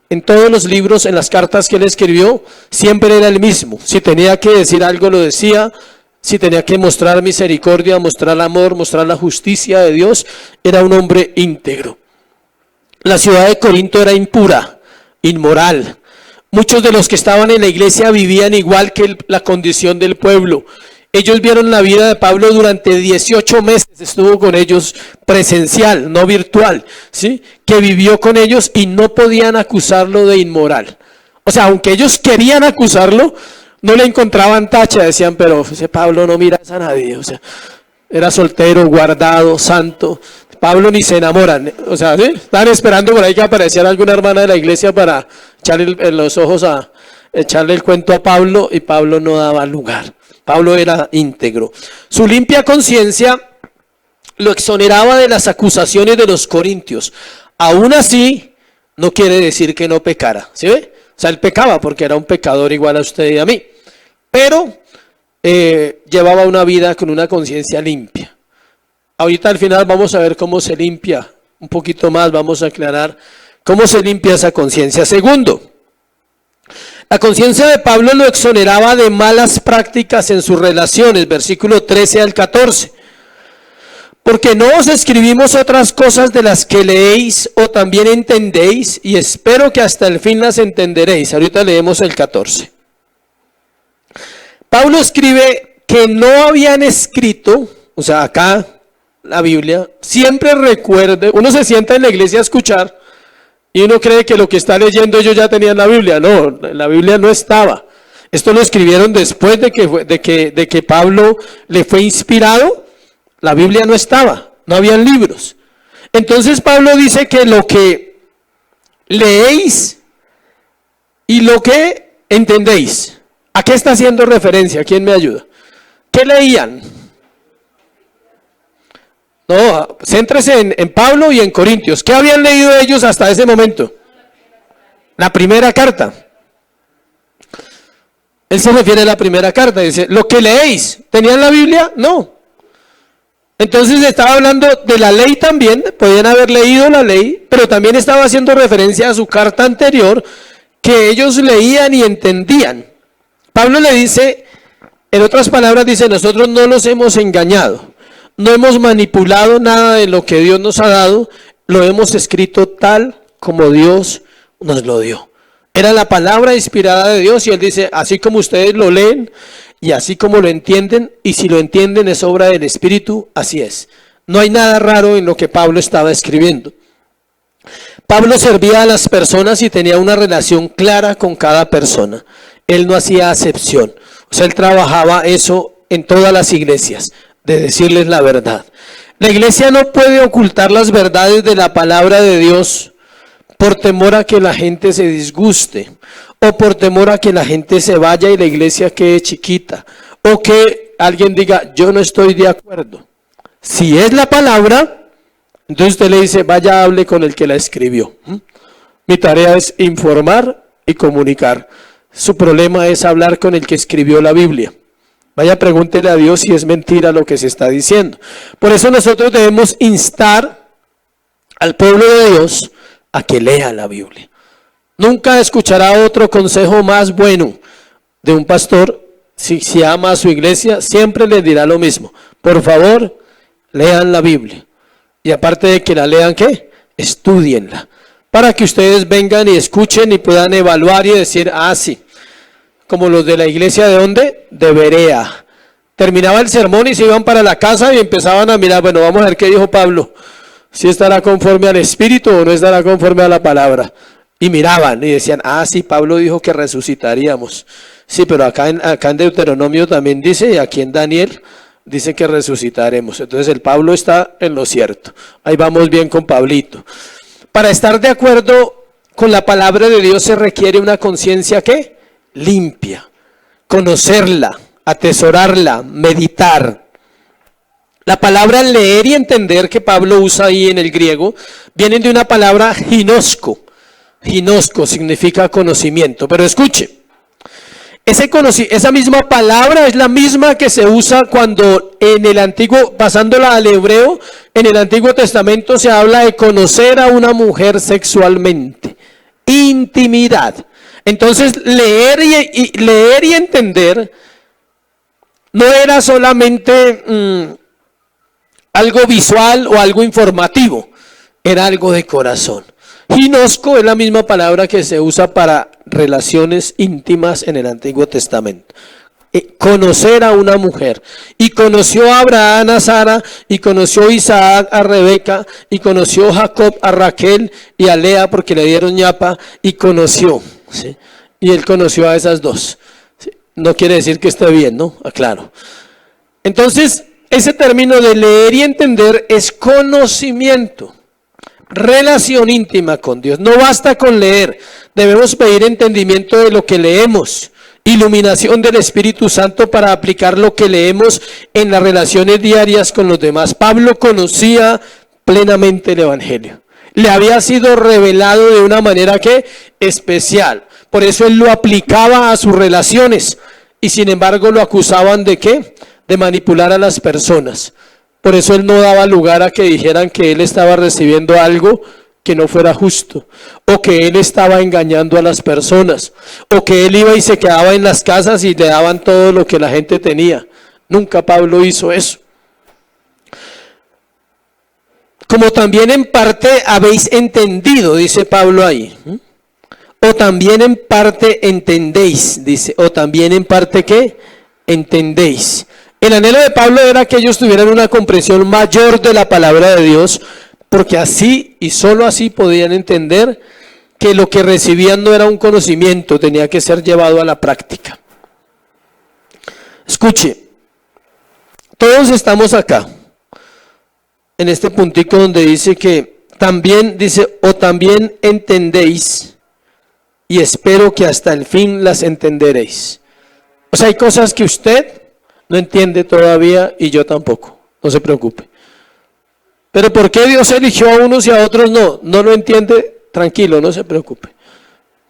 En todos los libros, en las cartas que él escribió, siempre era el mismo. Si tenía que decir algo, lo decía. Si tenía que mostrar misericordia, mostrar amor, mostrar la justicia de Dios, era un hombre íntegro. La ciudad de Corinto era impura, inmoral. Muchos de los que estaban en la iglesia vivían igual que la condición del pueblo. Ellos vieron la vida de Pablo durante 18 meses, estuvo con ellos presencial, no virtual, ¿sí? Que vivió con ellos y no podían acusarlo de inmoral. O sea, aunque ellos querían acusarlo, no le encontraban tacha, decían, pero ese Pablo no mira a nadie, o sea, era soltero, guardado, santo. Pablo ni se enamoran, o sea, ¿sí? Estaban esperando por ahí que apareciera alguna hermana de la iglesia para echarle los ojos a echarle el cuento a Pablo, y Pablo no daba lugar. Pablo era íntegro. Su limpia conciencia lo exoneraba de las acusaciones de los corintios. Aún así, no quiere decir que no pecara, ¿sí ve? O sea, él pecaba porque era un pecador igual a usted y a mí, pero llevaba una vida con una conciencia limpia. Ahorita al final vamos a ver cómo se limpia, un poquito más vamos a aclarar cómo se limpia esa conciencia. Segundo, la conciencia de Pablo lo exoneraba de malas prácticas en sus relaciones, versículo 13 al 14. Porque no os escribimos otras cosas de las que leéis o también entendéis, y espero que hasta el fin las entenderéis. Ahorita leemos el 14. Pablo escribe que no habían escrito, o sea, acá la Biblia, siempre recuerde, uno se sienta en la iglesia a escuchar, y uno cree que lo que está leyendo ellos ya tenían la Biblia. No, la Biblia no estaba. Esto lo escribieron después de que Pablo le fue inspirado. La Biblia no estaba, no habían libros. Entonces Pablo dice que lo que leéis y lo que entendéis. ¿A qué está haciendo referencia? ¿Quién me ayuda? ¿Qué leían? No, céntrese en Pablo y en Corintios. ¿Qué habían leído ellos hasta ese momento? La primera carta. Él se refiere a la primera carta, dice, lo que leéis, ¿tenían la Biblia? No. Entonces estaba hablando de la ley también, podían haber leído la ley, pero también estaba haciendo referencia a su carta anterior, que ellos leían y entendían. Pablo le dice En otras palabras dice, nosotros no los hemos engañado, no hemos manipulado nada de lo que Dios nos ha dado, lo hemos escrito tal como Dios nos lo dio. Era la palabra inspirada de Dios y Él dice, así como ustedes lo leen y así como lo entienden, y si lo entienden es obra del Espíritu, así es. No hay nada raro en lo que Pablo estaba escribiendo. Pablo servía a las personas y tenía una relación clara con cada persona. Él no hacía acepción. O sea, él trabajaba eso en todas las iglesias, de decirles la verdad. La iglesia no puede ocultar las verdades de la palabra de Dios por temor a que la gente se disguste, o por temor a que la gente se vaya y la iglesia quede chiquita, o que alguien diga, yo no estoy de acuerdo. Si es la palabra, entonces usted le dice, vaya, hable con el que la escribió. Mi tarea es informar y comunicar. Su problema es hablar con el que escribió la Biblia. Vaya, pregúntele a Dios si es mentira lo que se está diciendo. Por eso nosotros debemos instar al pueblo de Dios a que lea la Biblia. Nunca escuchará otro consejo más bueno de un pastor. Si ama a su iglesia, siempre les dirá lo mismo. Por favor, lean la Biblia. Y aparte de que la lean, ¿qué? Estudienla. Para que ustedes vengan y escuchen y puedan evaluar y decir, ah, sí. Como los de la iglesia, ¿de dónde? De Berea. Terminaba el sermón y se iban para la casa y empezaban a mirar, bueno, vamos a ver qué dijo Pablo. Si estará conforme al Espíritu o no estará conforme a la palabra. Y miraban y decían, ah, sí, Pablo dijo que resucitaríamos. Sí, pero acá en Deuteronomio también dice, y aquí en Daniel dice que resucitaremos. Entonces el Pablo está en lo cierto. Ahí vamos bien con Pablito. Para estar de acuerdo con la palabra de Dios se requiere una conciencia, ¿qué? Limpia. Conocerla, atesorarla, meditar. La palabra leer y entender que Pablo usa ahí en el griego, vienen de una palabra ginosco. Ginosco significa conocimiento, pero escuche. Esa misma palabra es la misma que se usa cuando en el antiguo, pasándola al hebreo, en el Antiguo Testamento se habla de conocer a una mujer sexualmente, intimidad. Entonces leer y entender no era solamente algo visual o algo informativo, era algo de corazón. Ginosco es la misma palabra que se usa para relaciones íntimas en el Antiguo Testamento. Conocer a una mujer. Y conoció a Abraham a Sara, y conoció Isaac a Rebeca, y conoció Jacob a Raquel y a Lea porque le dieron ñapa, y conoció. ¿Sí? Y él conoció a esas dos. ¿Sí? No quiere decir que esté bien, ¿no? Aclaro. Entonces, ese término de leer y entender es conocimiento. Relación íntima con Dios. No basta con leer, debemos pedir entendimiento de lo que leemos, iluminación del Espíritu Santo para aplicar lo que leemos en las relaciones diarias con los demás. Pablo conocía plenamente el Evangelio, le había sido revelado de una manera que especial, por eso él lo aplicaba a sus relaciones y sin embargo lo acusaban de ¿qué? De manipular a las personas. Por eso él no daba lugar a que dijeran que él estaba recibiendo algo que no fuera justo, o que él estaba engañando a las personas, o que él iba y se quedaba en las casas y le daban todo lo que la gente tenía. Nunca Pablo hizo eso. Como también en parte habéis entendido, dice Pablo ahí. O también en parte entendéis, dice, o también en parte ¿qué? Entendéis. El anhelo de Pablo era que ellos tuvieran una comprensión mayor de la palabra de Dios, porque así y solo así podían entender que lo que recibían no era un conocimiento, tenía que ser llevado a la práctica. Escuche, todos estamos acá, en este puntico donde dice que también, dice, o también entendéis, y espero que hasta el fin las entenderéis. O sea, hay cosas que usted no entiende todavía y yo tampoco, no se preocupe. Pero ¿por qué Dios eligió a unos y a otros no? No lo entiende, tranquilo, no se preocupe.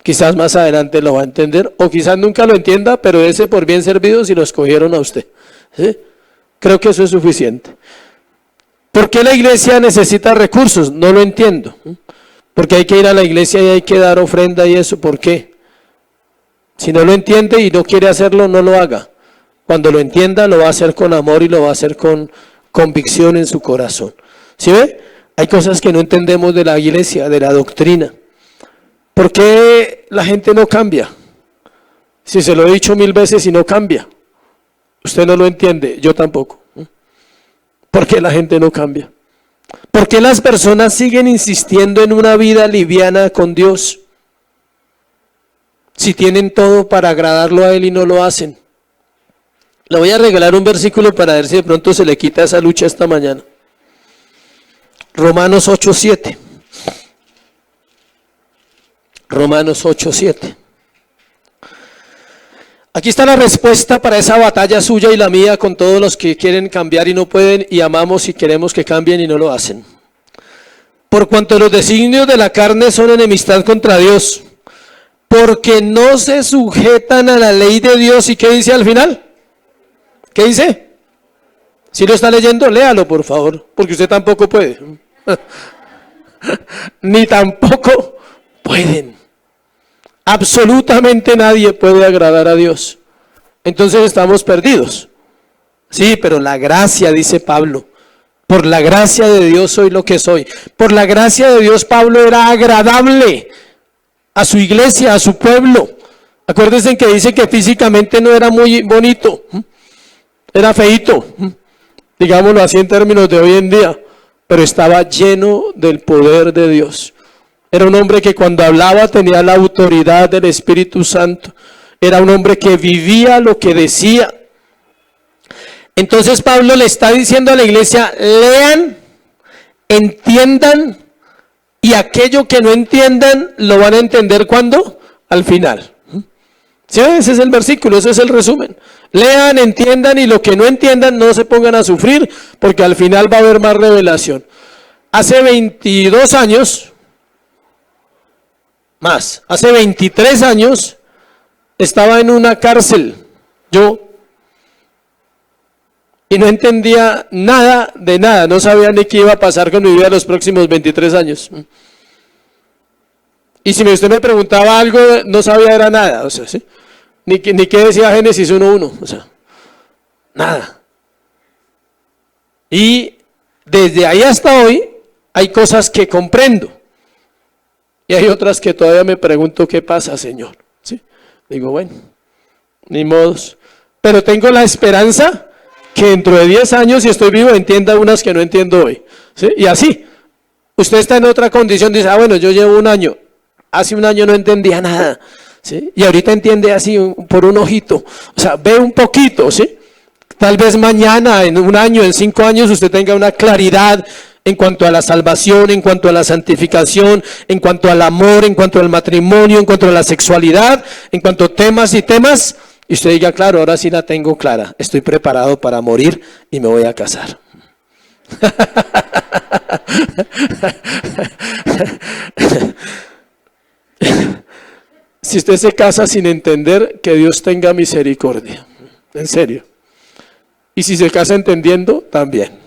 Quizás más adelante lo va a entender o quizás nunca lo entienda, pero ese por bien servido si lo escogieron a usted. ¿Sí? Creo que eso es suficiente. ¿Por qué la iglesia necesita recursos? No lo entiendo. Porque hay que ir a la iglesia y hay que dar ofrenda y eso, ¿por qué? Si no lo entiende y no quiere hacerlo, no lo haga. Cuando lo entienda, lo va a hacer con amor y lo va a hacer con convicción en su corazón. ¿Sí ve? Hay cosas que no entendemos de la iglesia, de la doctrina. ¿Por qué la gente no cambia? Si se lo he dicho 1000 veces y no cambia. Usted no lo entiende, yo tampoco. ¿Por qué la gente no cambia? ¿Por qué las personas siguen insistiendo en una vida liviana con Dios? Si tienen todo para agradarlo a Él y no lo hacen. Le voy a regalar un versículo para ver si de pronto se le quita esa lucha esta mañana. Romanos 8:7. Romanos 8:7. Aquí está la respuesta para esa batalla suya y la mía con todos los que quieren cambiar y no pueden, y amamos y queremos que cambien y no lo hacen. Por cuanto los designios de la carne son enemistad contra Dios, porque no se sujetan a la ley de Dios. ¿Y qué dice al final? ¿Qué dice? Si lo está leyendo, léalo por favor, porque usted tampoco puede. Ni tampoco pueden. Absolutamente nadie puede agradar a Dios. Entonces estamos perdidos. Sí, pero la gracia, dice Pablo, por la gracia de Dios soy lo que soy. Por la gracia de Dios Pablo era agradable a su iglesia, a su pueblo. Acuérdense que dice que físicamente no era muy bonito, era feíto, digámoslo así en términos de hoy en día, pero estaba lleno del poder de Dios. Era un hombre que cuando hablaba tenía la autoridad del Espíritu Santo. Era un hombre que vivía lo que decía. Entonces Pablo le está diciendo a la iglesia, lean, entiendan, y aquello que no entiendan lo van a entender ¿cuándo? Al final. ¿Sí? Ese es el versículo, ese es el resumen. Lean, entiendan, y lo que no entiendan no se pongan a sufrir, porque al final va a haber más revelación. Hace 22 años, más, hace 23 años, estaba en una cárcel, yo, y no entendía nada de nada, no sabía ni qué iba a pasar con mi vida los próximos 23 años. Y si usted me preguntaba algo, no sabía era nada, o sea, ¿sí? Ni qué decía Génesis 1:1, o sea, nada. Y desde ahí hasta hoy hay cosas que comprendo. Y hay otras que todavía me pregunto qué pasa, Señor. ¿Sí? Digo, bueno, ni modos. Pero tengo la esperanza que dentro de 10 años, si estoy vivo, entienda unas que no entiendo hoy. ¿Sí? Y así, usted está en otra condición, dice, bueno, yo llevo un año. Hace un año no entendía nada. ¿Sí? Y ahorita entiende así por un ojito. O sea, ve un poquito, ¿sí? Tal vez mañana, en un año, en 5 años, usted tenga una claridad en cuanto a la salvación, en cuanto a la santificación, en cuanto al amor, en cuanto al matrimonio, en cuanto a la sexualidad, en cuanto a temas y temas, y usted diga, claro, ahora sí la tengo clara, estoy preparado para morir y me voy a casar. Si usted se casa sin entender, que Dios tenga misericordia, en serio. Y si se casa entendiendo, también.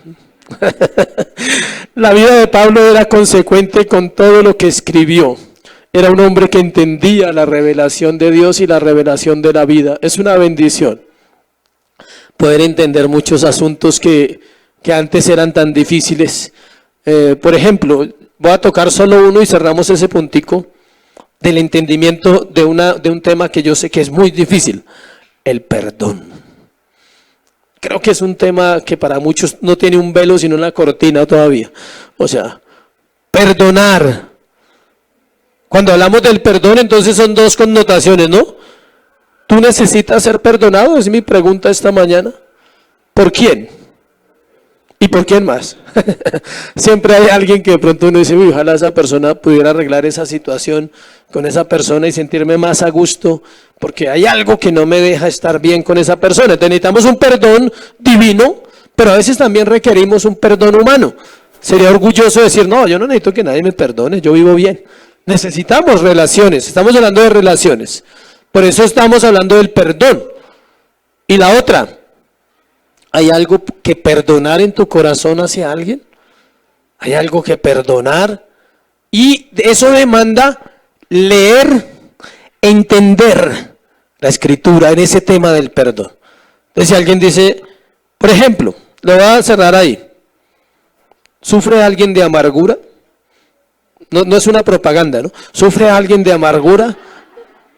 La vida de Pablo era consecuente con todo lo que escribió. Era un hombre que entendía la revelación de Dios y la revelación de la vida. Es una bendición poder entender muchos asuntos que antes eran tan difíciles. Por ejemplo, voy a tocar solo uno y cerramos ese puntico del entendimiento de un tema que yo sé que es muy difícil: el perdón. Creo que es un tema que para muchos no tiene un velo sino una cortina todavía. O sea, perdonar. Cuando hablamos del perdón, entonces son dos connotaciones, ¿no? ¿Tú necesitas ser perdonado? Es mi pregunta esta mañana. ¿Por quién? ¿Y por quién más? Siempre hay alguien que de pronto uno dice, uy, ojalá esa persona pudiera arreglar esa situación con esa persona y sentirme más a gusto, porque hay algo que no me deja estar bien con esa persona. Entonces necesitamos un perdón divino, pero a veces también requerimos un perdón humano. Sería orgulloso decir, no, yo no necesito que nadie me perdone, yo vivo bien. Necesitamos relaciones, estamos hablando de relaciones. Por eso estamos hablando del perdón. Y la otra, ¿hay algo que perdonar en tu corazón hacia alguien? ¿Hay algo que perdonar? Y eso demanda leer, entender la Escritura en ese tema del perdón. Entonces, si alguien dice, por ejemplo, lo voy a cerrar ahí, ¿sufre alguien de amargura? No es una propaganda, ¿no? ¿Sufre alguien de amargura?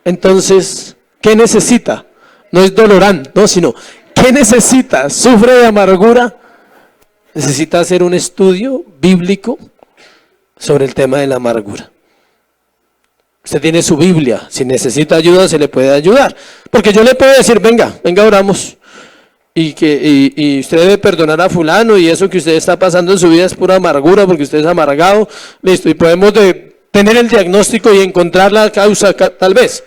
Entonces, ¿qué necesita? No es Dolorán, no, sino, ¿qué necesita? ¿Sufre de amargura? Necesita hacer un estudio bíblico sobre el tema de la amargura. Usted tiene su Biblia, si necesita ayuda se le puede ayudar, porque yo le puedo decir, venga, oramos, y usted debe perdonar a fulano, y eso que usted está pasando en su vida es pura amargura, porque usted es amargado, listo, y podemos tener el diagnóstico y encontrar la causa tal vez,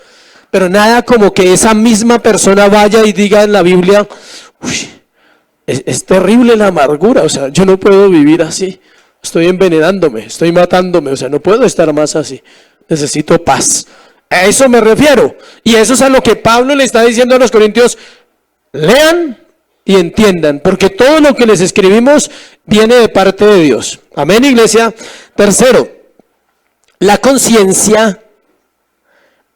pero nada como que esa misma persona vaya y diga en la Biblia, uy, es terrible la amargura, o sea, yo no puedo vivir así, estoy envenenándome, estoy matándome, o sea, no puedo estar más así. Necesito paz. A eso me refiero. Y eso es a lo que Pablo le está diciendo a los corintios. Lean y entiendan, porque todo lo que les escribimos viene de parte de Dios. Amén, iglesia. Tercero, la conciencia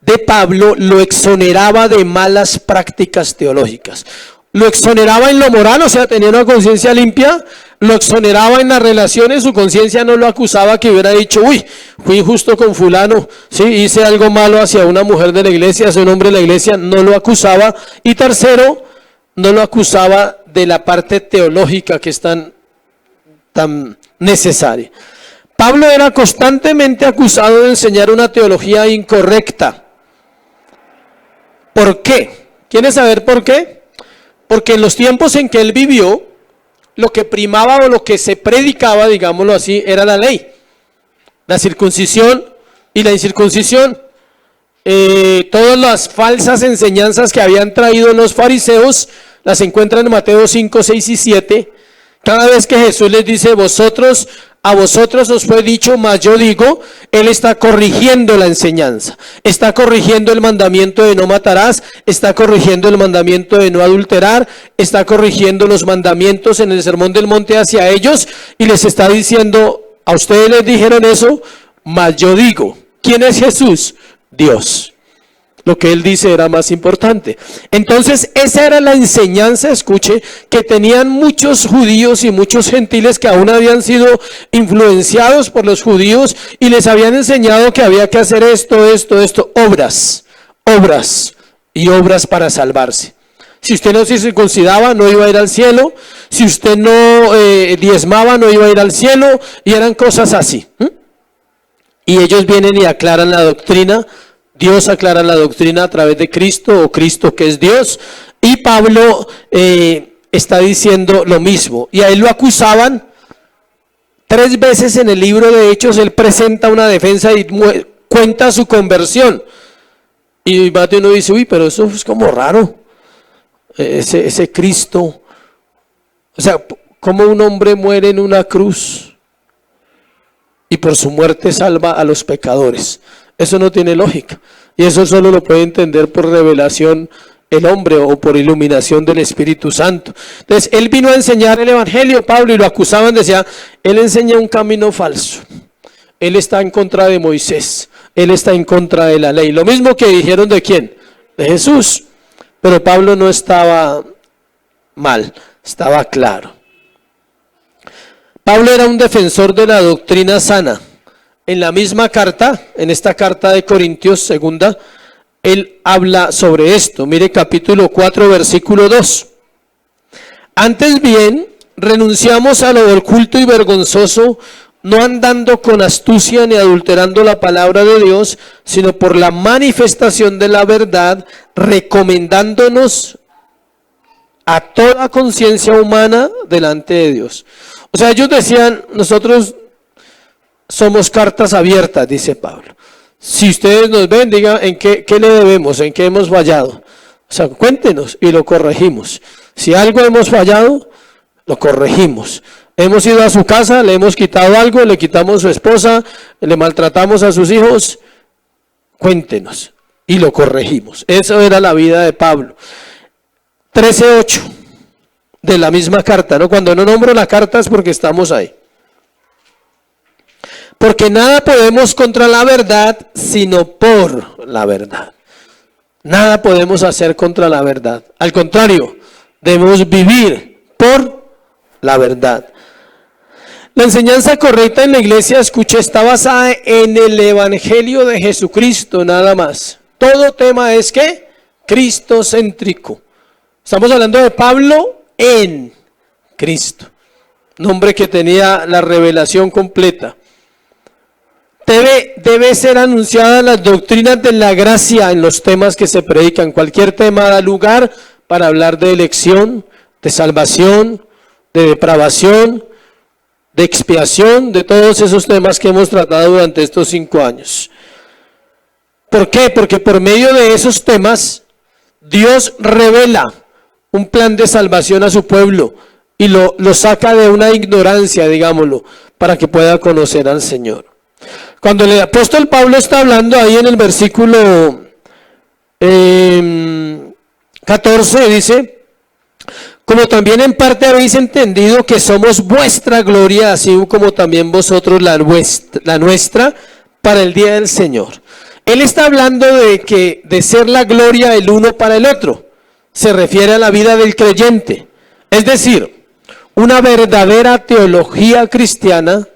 de Pablo lo exoneraba de malas prácticas teológicas. Lo exoneraba en lo moral, o sea, tenía una conciencia limpia. Lo exoneraba en las relaciones, su conciencia no lo acusaba que hubiera dicho, uy, fui injusto con fulano, sí, hice algo malo hacia una mujer de la iglesia, hacia un hombre de la iglesia, no lo acusaba. Y tercero, no lo acusaba de la parte teológica que es tan necesaria. Pablo era constantemente acusado de enseñar una teología incorrecta. ¿Por qué? ¿Quieren saber por qué? Porque en los tiempos en que él vivió, lo que primaba o lo que se predicaba, digámoslo así, era la ley. La circuncisión y la incircuncisión. Todas las falsas enseñanzas que habían traído los fariseos, las encuentran en Mateo 5, 6 y 7. Cada vez que Jesús les dice, a vosotros os fue dicho, mas yo digo, Él está corrigiendo la enseñanza, está corrigiendo el mandamiento de no matarás, está corrigiendo el mandamiento de no adulterar, está corrigiendo los mandamientos en el Sermón del Monte hacia ellos, y les está diciendo, a ustedes les dijeron eso, mas yo digo. ¿Quién es Jesús? Dios. Lo que él dice era más importante. Entonces esa era la enseñanza, escuche, que tenían muchos judíos y muchos gentiles que aún habían sido influenciados por los judíos y les habían enseñado que había que hacer esto, obras y obras para salvarse. Si usted no se circuncidaba, no iba a ir al cielo. Si usted no diezmaba, no iba a ir al cielo. Y eran cosas así. Y ellos vienen y aclaran la doctrina. Dios aclara la doctrina a través de Cristo, o Cristo que es Dios, y Pablo está diciendo lo mismo, y a él lo acusaban 3 veces en el libro de Hechos. Él presenta una defensa y cuenta su conversión, y más de uno dice, uy, pero eso es como raro, ese Cristo, o sea, ¿cómo un hombre muere en una cruz y por su muerte salva a los pecadores? Eso no tiene lógica, y eso solo lo puede entender por revelación el hombre o por iluminación del Espíritu Santo. Entonces, él vino a enseñar el Evangelio, Pablo, y lo acusaban, decía, él enseña un camino falso, él está en contra de Moisés, él está en contra de la ley. Lo mismo que dijeron de quién, de Jesús, pero Pablo no estaba mal, estaba claro. Pablo era un defensor de la doctrina sana. En la misma carta, en esta carta de Corintios, segunda, él habla sobre esto. Mire capítulo 4, versículo 2. Antes bien, renunciamos a lo oculto y vergonzoso, no andando con astucia ni adulterando la palabra de Dios, sino por la manifestación de la verdad, recomendándonos a toda conciencia humana delante de Dios. O sea, ellos decían, nosotros somos cartas abiertas, dice Pablo. Si ustedes nos ven, digan en qué le debemos, en qué hemos fallado. O sea, cuéntenos y lo corregimos. Si algo hemos fallado, lo corregimos. Hemos ido a su casa, le hemos quitado algo, le quitamos su esposa, le maltratamos a sus hijos, cuéntenos y lo corregimos. Eso era la vida de Pablo. 13:8 de la misma carta, ¿no? Cuando no nombro la carta es porque estamos ahí. Porque nada podemos contra la verdad, sino por la verdad. Nada podemos hacer contra la verdad. Al contrario, Debemos vivir por la verdad. La enseñanza correcta en la iglesia, escuché, está basada en el Evangelio de Jesucristo, nada más. Todo tema es ¿qué? Cristocéntrico. Estamos hablando de Pablo en Cristo, nombre que tenía la revelación completa. Debe ser anunciada las doctrinas de la gracia en los temas que se predican. Cualquier tema da lugar para hablar de elección, de salvación, de depravación, de expiación, de todos esos temas que hemos tratado durante estos 5 años. ¿Por qué? Porque por medio de esos temas, Dios revela un plan de salvación a su pueblo y lo saca de una ignorancia, digámoslo, para que pueda conocer al Señor. Cuando el apóstol Pablo está hablando ahí en el versículo 14, dice: como también en parte habéis entendido que somos vuestra gloria, así como también vosotros la nuestra, para el día del Señor. Él está hablando de ser la gloria el uno para el otro. Se refiere a la vida del creyente. Es decir, una verdadera teología cristiana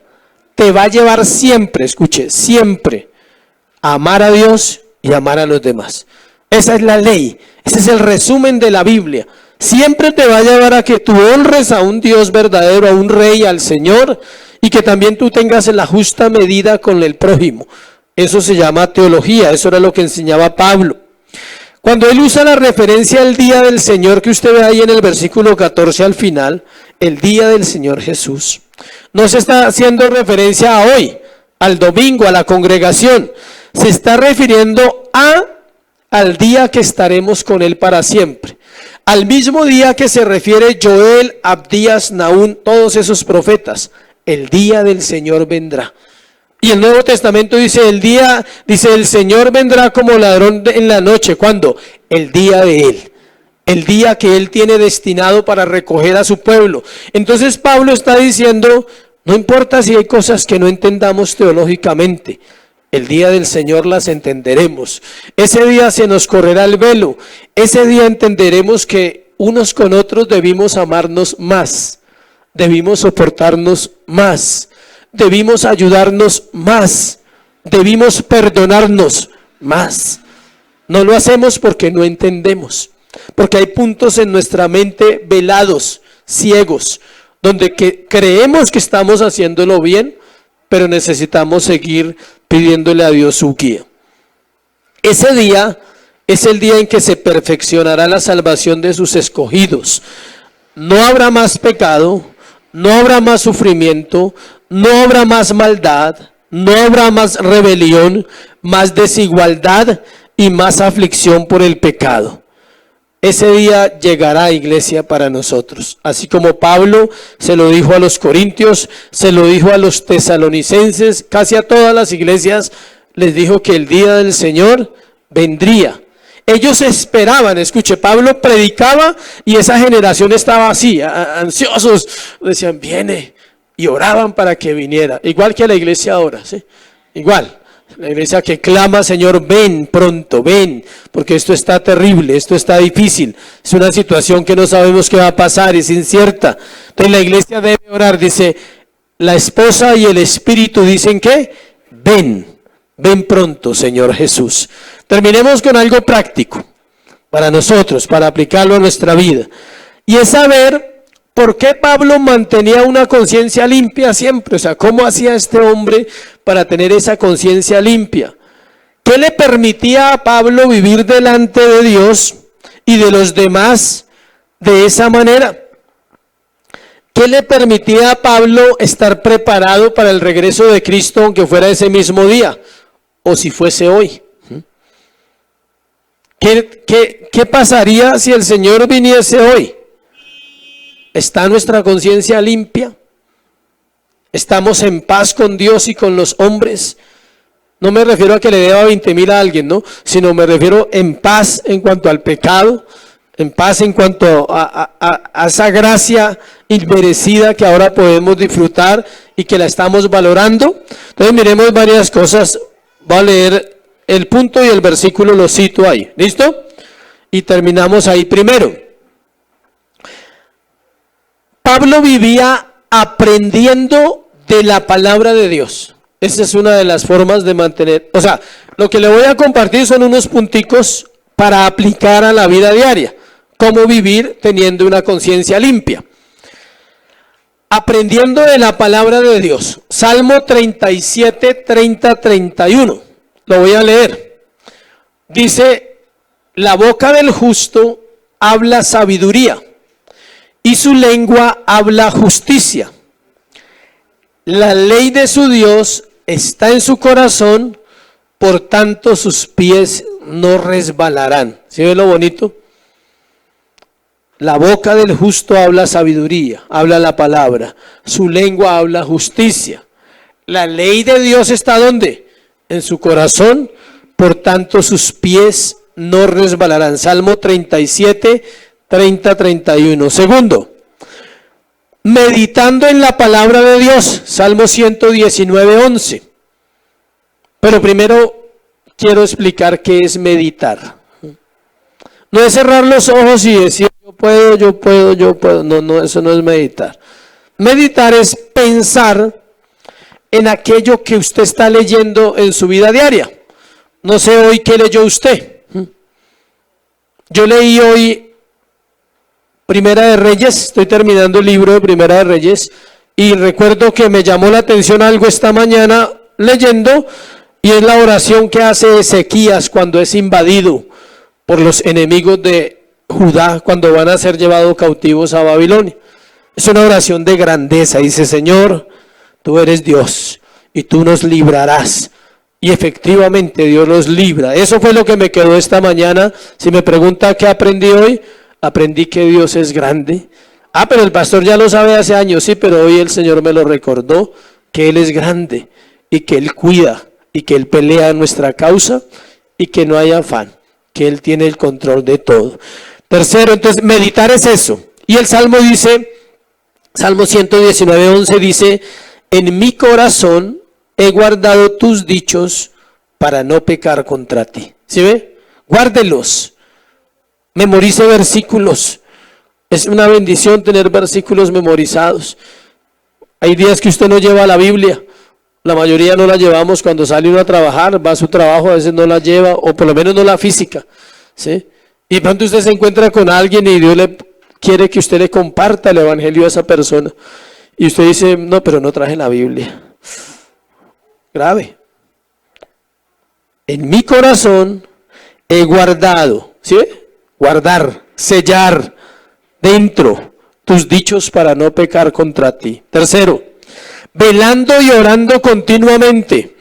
te va a llevar siempre, escuche, siempre a amar a Dios y amar a los demás. Esa es la ley, ese es el resumen de la Biblia. Siempre te va a llevar a que tú honres a un Dios verdadero, a un rey, al Señor, y que también tú tengas en la justa medida con el prójimo. Eso se llama teología, eso era lo que enseñaba Pablo. Cuando él usa la referencia al día del Señor que usted ve ahí en el versículo 14 al final, el día del Señor Jesús, no se está haciendo referencia a hoy, al domingo, a la congregación. Se está refiriendo al día que estaremos con Él para siempre. Al mismo día que se refiere Joel, Abdías, Nahum, todos esos profetas. El día del Señor vendrá. Y el Nuevo Testamento dice, el Señor vendrá como ladrón en la noche. ¿Cuándo? El día de Él. El día que Él tiene destinado para recoger a su pueblo. Entonces Pablo está diciendo, no importa si hay cosas que no entendamos teológicamente, el día del Señor las entenderemos. Ese día se nos correrá el velo. Ese día entenderemos que unos con otros debimos amarnos más, debimos soportarnos más, debimos ayudarnos más, debimos perdonarnos más. No lo hacemos porque no entendemos. Porque hay puntos en nuestra mente velados, ciegos, donde creemos que estamos haciéndolo bien, pero necesitamos seguir pidiéndole a Dios su guía. Ese día es el día en que se perfeccionará la salvación de sus escogidos. No habrá más pecado, no habrá más sufrimiento, no habrá más maldad, no habrá más rebelión, más desigualdad y más aflicción por el pecado. Ese día llegará, iglesia, para nosotros. Así como Pablo se lo dijo a los corintios, se lo dijo a los tesalonicenses, casi a todas las iglesias les dijo que el día del Señor vendría. Ellos esperaban, escuche, Pablo predicaba y esa generación estaba así, ansiosos, decían, viene, y oraban para que viniera. Igual que a la iglesia ahora, ¿sí? Igual. La iglesia que clama, Señor, ven pronto, ven, porque esto está terrible, esto está difícil, es una situación que no sabemos qué va a pasar, es incierta. Entonces la iglesia debe orar, dice, la esposa y el espíritu dicen que, ven pronto, Señor Jesús. Terminemos con algo práctico para nosotros, para aplicarlo a nuestra vida, y es saber ¿por qué Pablo mantenía una conciencia limpia siempre? O sea, ¿cómo hacía este hombre para tener esa conciencia limpia? ¿Qué le permitía a Pablo vivir delante de Dios y de los demás de esa manera? ¿Qué le permitía a Pablo estar preparado para el regreso de Cristo, aunque fuera ese mismo día? O si fuese hoy. ¿Qué pasaría si el Señor viniese hoy? ¿Está nuestra conciencia limpia? ¿Estamos en paz con Dios y con los hombres? No me refiero a que le deba 20,000 a alguien, ¿no? Sino me refiero en paz en cuanto al pecado, en paz en cuanto a esa gracia inmerecida que ahora podemos disfrutar y que la estamos valorando. Entonces miremos varias cosas. Voy a leer el punto y el versículo, lo cito ahí. ¿Listo? Y terminamos ahí primero. Pablo vivía aprendiendo de la palabra de Dios. Esa es una de las formas de mantener, o sea, lo que le voy a compartir son unos punticos para aplicar a la vida diaria. Cómo vivir teniendo una conciencia limpia. Aprendiendo de la palabra de Dios. Salmo 37, 30, 31. Lo voy a leer. Dice, la boca del justo habla sabiduría y su lengua habla justicia. La ley de su Dios está en su corazón, por tanto sus pies no resbalarán. ¿Sí ve lo bonito? La boca del justo habla sabiduría, habla la palabra. Su lengua habla justicia. La ley de Dios está ¿dónde? En su corazón, por tanto sus pies no resbalarán. Salmo 37, 30, 31. Segundo, meditando en la palabra de Dios. Salmo 119, 11. Pero primero quiero explicar qué es meditar. No es cerrar los ojos y decir yo puedo. No, eso no es meditar. Meditar es pensar en aquello que usted está leyendo en su vida diaria. No sé hoy qué leyó usted. Yo leí hoy Primera de Reyes, estoy terminando el libro de Primera de Reyes y recuerdo que me llamó la atención algo esta mañana leyendo y es la oración que hace Ezequías cuando es invadido por los enemigos de Judá cuando van a ser llevados cautivos a Babilonia. Es una oración de grandeza, dice Señor, tú eres Dios y tú nos librarás. Y efectivamente Dios nos libra. Eso fue lo que me quedó esta mañana. Si me pregunta qué aprendí hoy, aprendí que Dios es grande. Pero el pastor ya lo sabe hace años, sí, pero hoy el Señor me lo recordó, que Él es grande y que Él cuida y que Él pelea nuestra causa y que no hay afán, que Él tiene el control de todo. Tercero, entonces meditar es eso. Y el Salmo dice, Salmo 119, 11 dice, en mi corazón he guardado tus dichos para no pecar contra ti. ¿Sí ve? Guárdelos. Memorice versículos. Es una bendición tener versículos memorizados. Hay días que usted no lleva la Biblia. La mayoría no la llevamos cuando sale uno a trabajar, va a su trabajo, a veces no la lleva, o por lo menos no la física. ¿Sí? Y de pronto usted se encuentra con alguien y Dios le quiere que usted le comparta el evangelio a esa persona. Y usted dice, no, pero no traje la Biblia. Grave. En mi corazón he guardado, ¿sí? Guardar, sellar dentro tus dichos para no pecar contra ti. Tercero, velando y orando continuamente.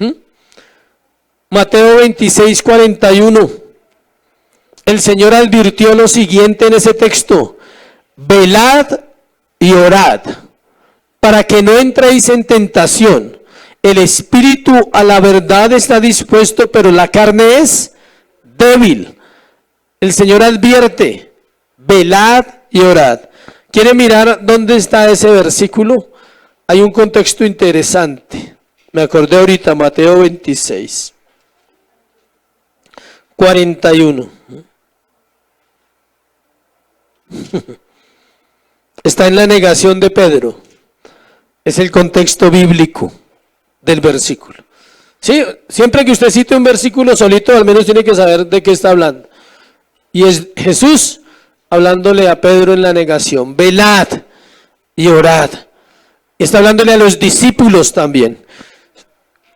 Mateo 26, 41. El Señor advirtió lo siguiente en ese texto: velad y orad, para que no entréis en tentación. El espíritu a la verdad está dispuesto, pero la carne es débil. El Señor advierte, velad y orad. ¿Quiere mirar dónde está ese versículo? Hay un contexto interesante. Me acordé ahorita, Mateo 26, 41. Está en la negación de Pedro. Es el contexto bíblico del versículo. Sí, siempre que usted cite un versículo solito, al menos tiene que saber de qué está hablando. Y es Jesús hablándole a Pedro en la negación. Velad y orad. Y está hablándole a los discípulos también.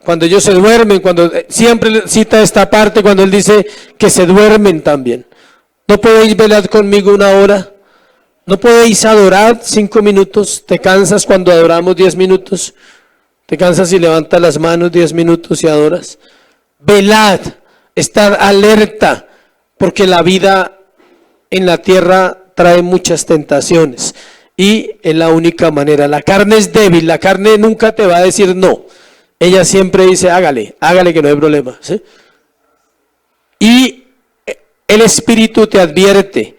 Cuando ellos se duermen, cuando siempre cita esta parte, cuando él dice que se duermen también. ¿No podéis velar conmigo una hora? ¿No podéis adorar 5 minutos? ¿Te cansas cuando adoramos 10 minutos? ¿Te cansas y levantas las manos 10 minutos y adoras? Velad, estar alerta, porque la vida en la tierra trae muchas tentaciones y es la única manera. La carne es débil, la carne nunca te va a decir no. Ella siempre dice hágale que no hay problema. ¿Sí? Y el Espíritu te advierte,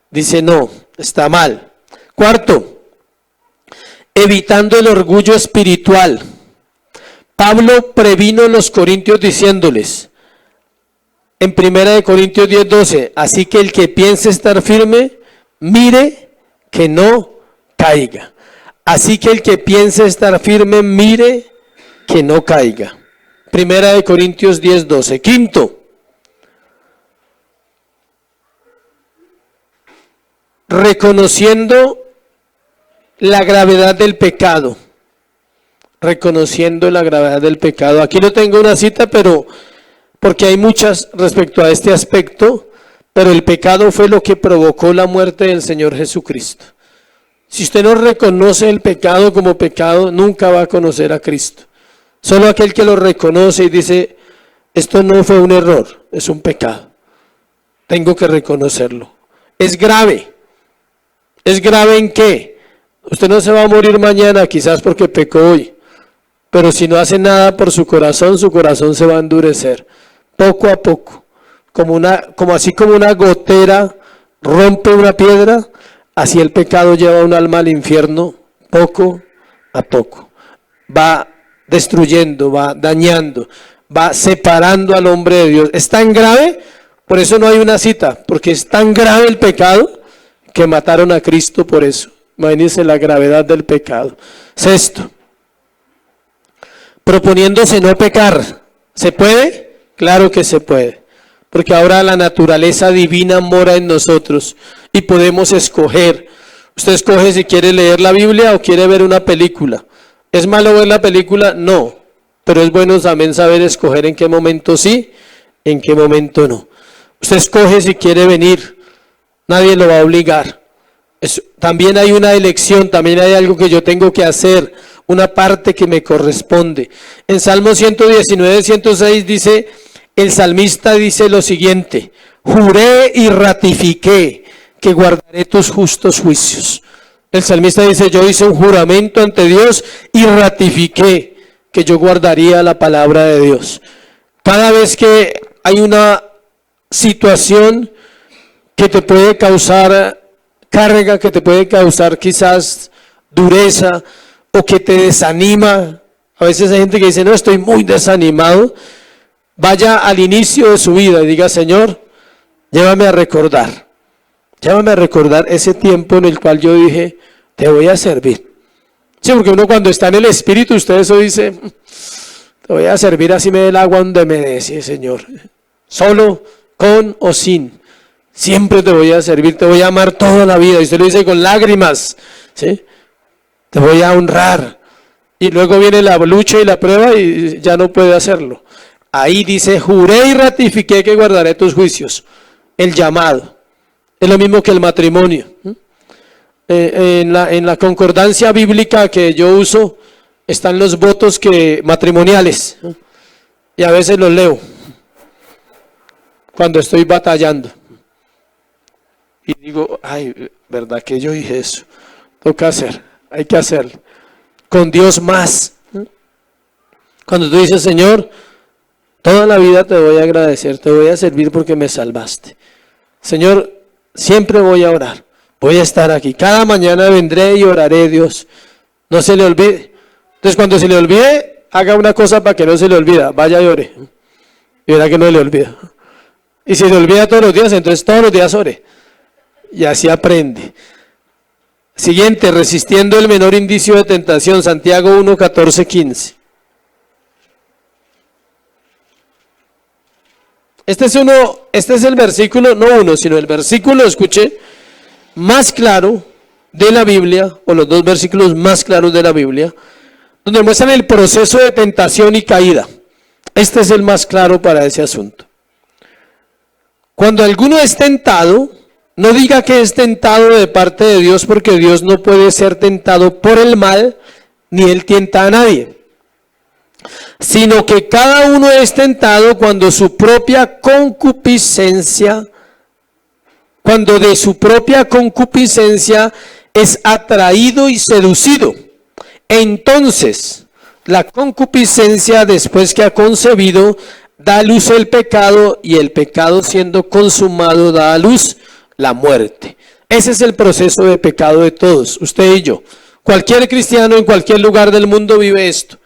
dice no, está mal. Cuarto, evitando el orgullo espiritual. Pablo previno a los corintios diciéndoles, en 1 Corintios 10:12, así que el que piense estar firme, mire que no caiga. Así que el que piense estar firme, mire que no caiga. Primera de Corintios 10:12. Quinto, reconociendo la gravedad del pecado. Reconociendo la gravedad del pecado. Aquí no tengo una cita, pero porque hay muchas respecto a este aspecto, pero el pecado fue lo que provocó la muerte del Señor Jesucristo. Si usted no reconoce el pecado como pecado, nunca va a conocer a Cristo. Solo aquel que lo reconoce y dice, esto no fue un error, es un pecado. Tengo que reconocerlo. Es grave. ¿Es grave en qué? Usted no se va a morir mañana, quizás porque pecó hoy. Pero si no hace nada por su corazón se va a endurecer. Poco a poco. Así como una gotera rompe una piedra, así el pecado lleva un alma al infierno poco a poco. Va destruyendo, va dañando, va separando al hombre de Dios. Es tan grave, por eso no hay una cita, porque es tan grave el pecado que mataron a Cristo por eso. Imagínense la gravedad del pecado. Sexto, proponiéndose no pecar. ¿Se puede? Claro que se puede. Porque ahora la naturaleza divina mora en nosotros y podemos escoger. Usted escoge si quiere leer la Biblia o quiere ver una película. ¿Es malo ver la película? No. Pero es bueno también saber escoger en qué momento sí, en qué momento no. Usted escoge si quiere venir. Nadie lo va a obligar. También hay una elección, también hay algo que yo tengo que hacer, una parte que me corresponde. En Salmo 119, 106 dice, el salmista dice lo siguiente, juré y ratifiqué que guardaré tus justos juicios. El salmista dice, yo hice un juramento ante Dios y ratifiqué que yo guardaría la palabra de Dios. Cada vez que hay una situación que te puede causar carga, que te puede causar quizás dureza o que te desanima, a veces hay gente que dice, no, estoy muy desanimado, vaya al inicio de su vida y diga, Señor, llévame a recordar ese tiempo en el cual yo dije, te voy a servir. Sí, porque uno cuando está en el Espíritu, usted eso dice, te voy a servir así me dé el agua donde me dé, sí, Señor. Solo, con o sin, siempre te voy a servir, te voy a amar toda la vida. Y usted lo dice con lágrimas, ¿sí? Te voy a honrar. Y luego viene la lucha y la prueba y ya no puede hacerlo. Ahí dice, juré y ratifiqué que guardaré tus juicios. El llamado. Es lo mismo que el matrimonio. En la concordancia bíblica que yo uso, están los votos matrimoniales. Y a veces los leo cuando estoy batallando. Y digo, ay, ¿verdad que yo dije eso? Toca hacer, hay que hacerlo. Con Dios más. Cuando tú dices, Señor, toda la vida te voy a agradecer, te voy a servir porque me salvaste. Señor, siempre voy a orar, voy a estar aquí. Cada mañana vendré y oraré, Dios. No se le olvide. Entonces, cuando se le olvide, haga una cosa para que no se le olvide. Vaya y ore. Y verá que no le olvida. Y si le olvida todos los días, entonces todos los días ore. Y así aprende. Siguiente, resistiendo el menor indicio de tentación, Santiago 1, 14, 15. Este es el versículo, no uno, sino el versículo, escuche, más claro de la Biblia, o los dos versículos más claros de la Biblia, donde muestran el proceso de tentación y caída. Este es el más claro para ese asunto. Cuando alguno es tentado, no diga que es tentado de parte de Dios, porque Dios no puede ser tentado por el mal, ni Él tienta a nadie. Sino que cada uno es tentado cuando de su propia concupiscencia es atraído y seducido. Entonces, la concupiscencia, después que ha concebido, da a luz el pecado, y el pecado, siendo consumado, da a luz la muerte. Ese es el proceso de pecado de todos, usted y yo. Cualquier cristiano en cualquier lugar del mundo vive esto.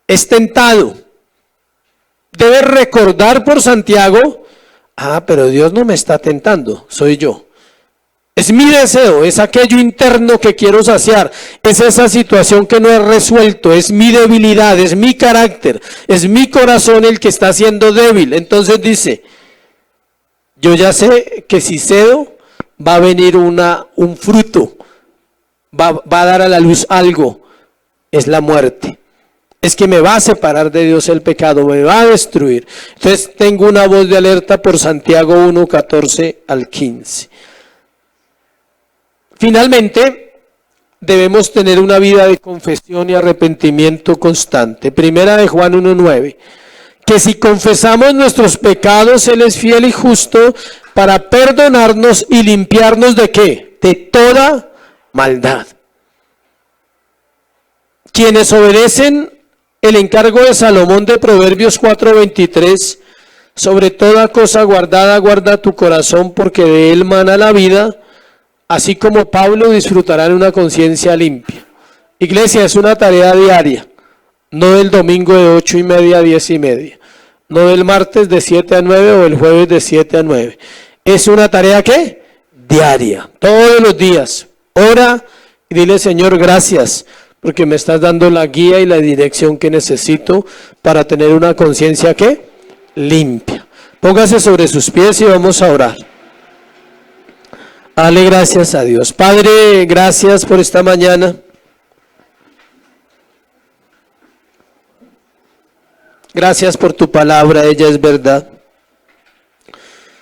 Es tentado. Debe recordar por Santiago, pero Dios no me está tentando, soy yo. Es mi deseo, es aquello interno que quiero saciar, es esa situación que no he resuelto, es mi debilidad, es mi carácter, es mi corazón el que está siendo débil. Entonces dice, yo ya sé que si cedo va a venir un fruto, va a dar a la luz algo, es la muerte. Es que me va a separar de Dios el pecado, me va a destruir. Entonces tengo una voz de alerta por Santiago 1, 14 al 15. Finalmente, debemos tener una vida de confesión y arrepentimiento constante. Primera de Juan 1:9, que si confesamos nuestros pecados, Él es fiel y justo para perdonarnos y limpiarnos ¿de qué? De toda maldad. Quienes obedecen el encargo de Salomón de Proverbios 4:23, sobre toda cosa guardada, guarda tu corazón, porque de él mana la vida, así como Pablo disfrutarán una conciencia limpia. Iglesia, es una tarea diaria, no del domingo de 8:30 a 10:30, no del martes de 7 a 9 o el jueves de 7 a 9. Es una tarea ¿qué? Diaria, todos los días. Ora y dile, Señor, gracias, porque me estás dando la guía y la dirección que necesito para tener una conciencia ¿qué? Limpia. Póngase sobre sus pies y vamos a orar. Dale gracias a Dios. Padre, gracias por esta mañana. Gracias por tu palabra, ella es verdad.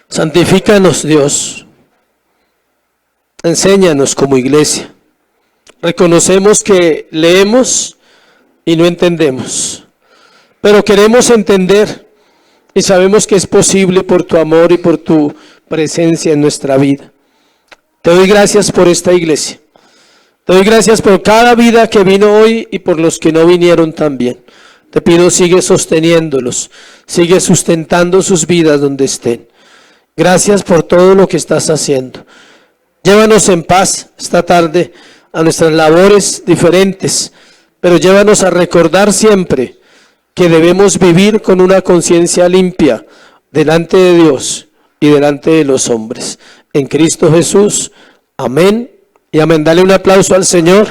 Santifícanos, Dios. Enséñanos como iglesia. Reconocemos que leemos y no entendemos, pero queremos entender y sabemos que es posible por tu amor y por tu presencia en nuestra vida. Te doy gracias por esta iglesia. Te doy gracias por cada vida que vino hoy y por los que no vinieron también. Te pido, sigue sosteniéndolos, sigue sustentando sus vidas donde estén. Gracias por todo lo que estás haciendo. Llévanos en paz esta tarde a nuestras labores diferentes, pero llévanos a recordar siempre que debemos vivir con una conciencia limpia delante de Dios y delante de los hombres. En Cristo Jesús, amén y amén. Dale un aplauso al Señor.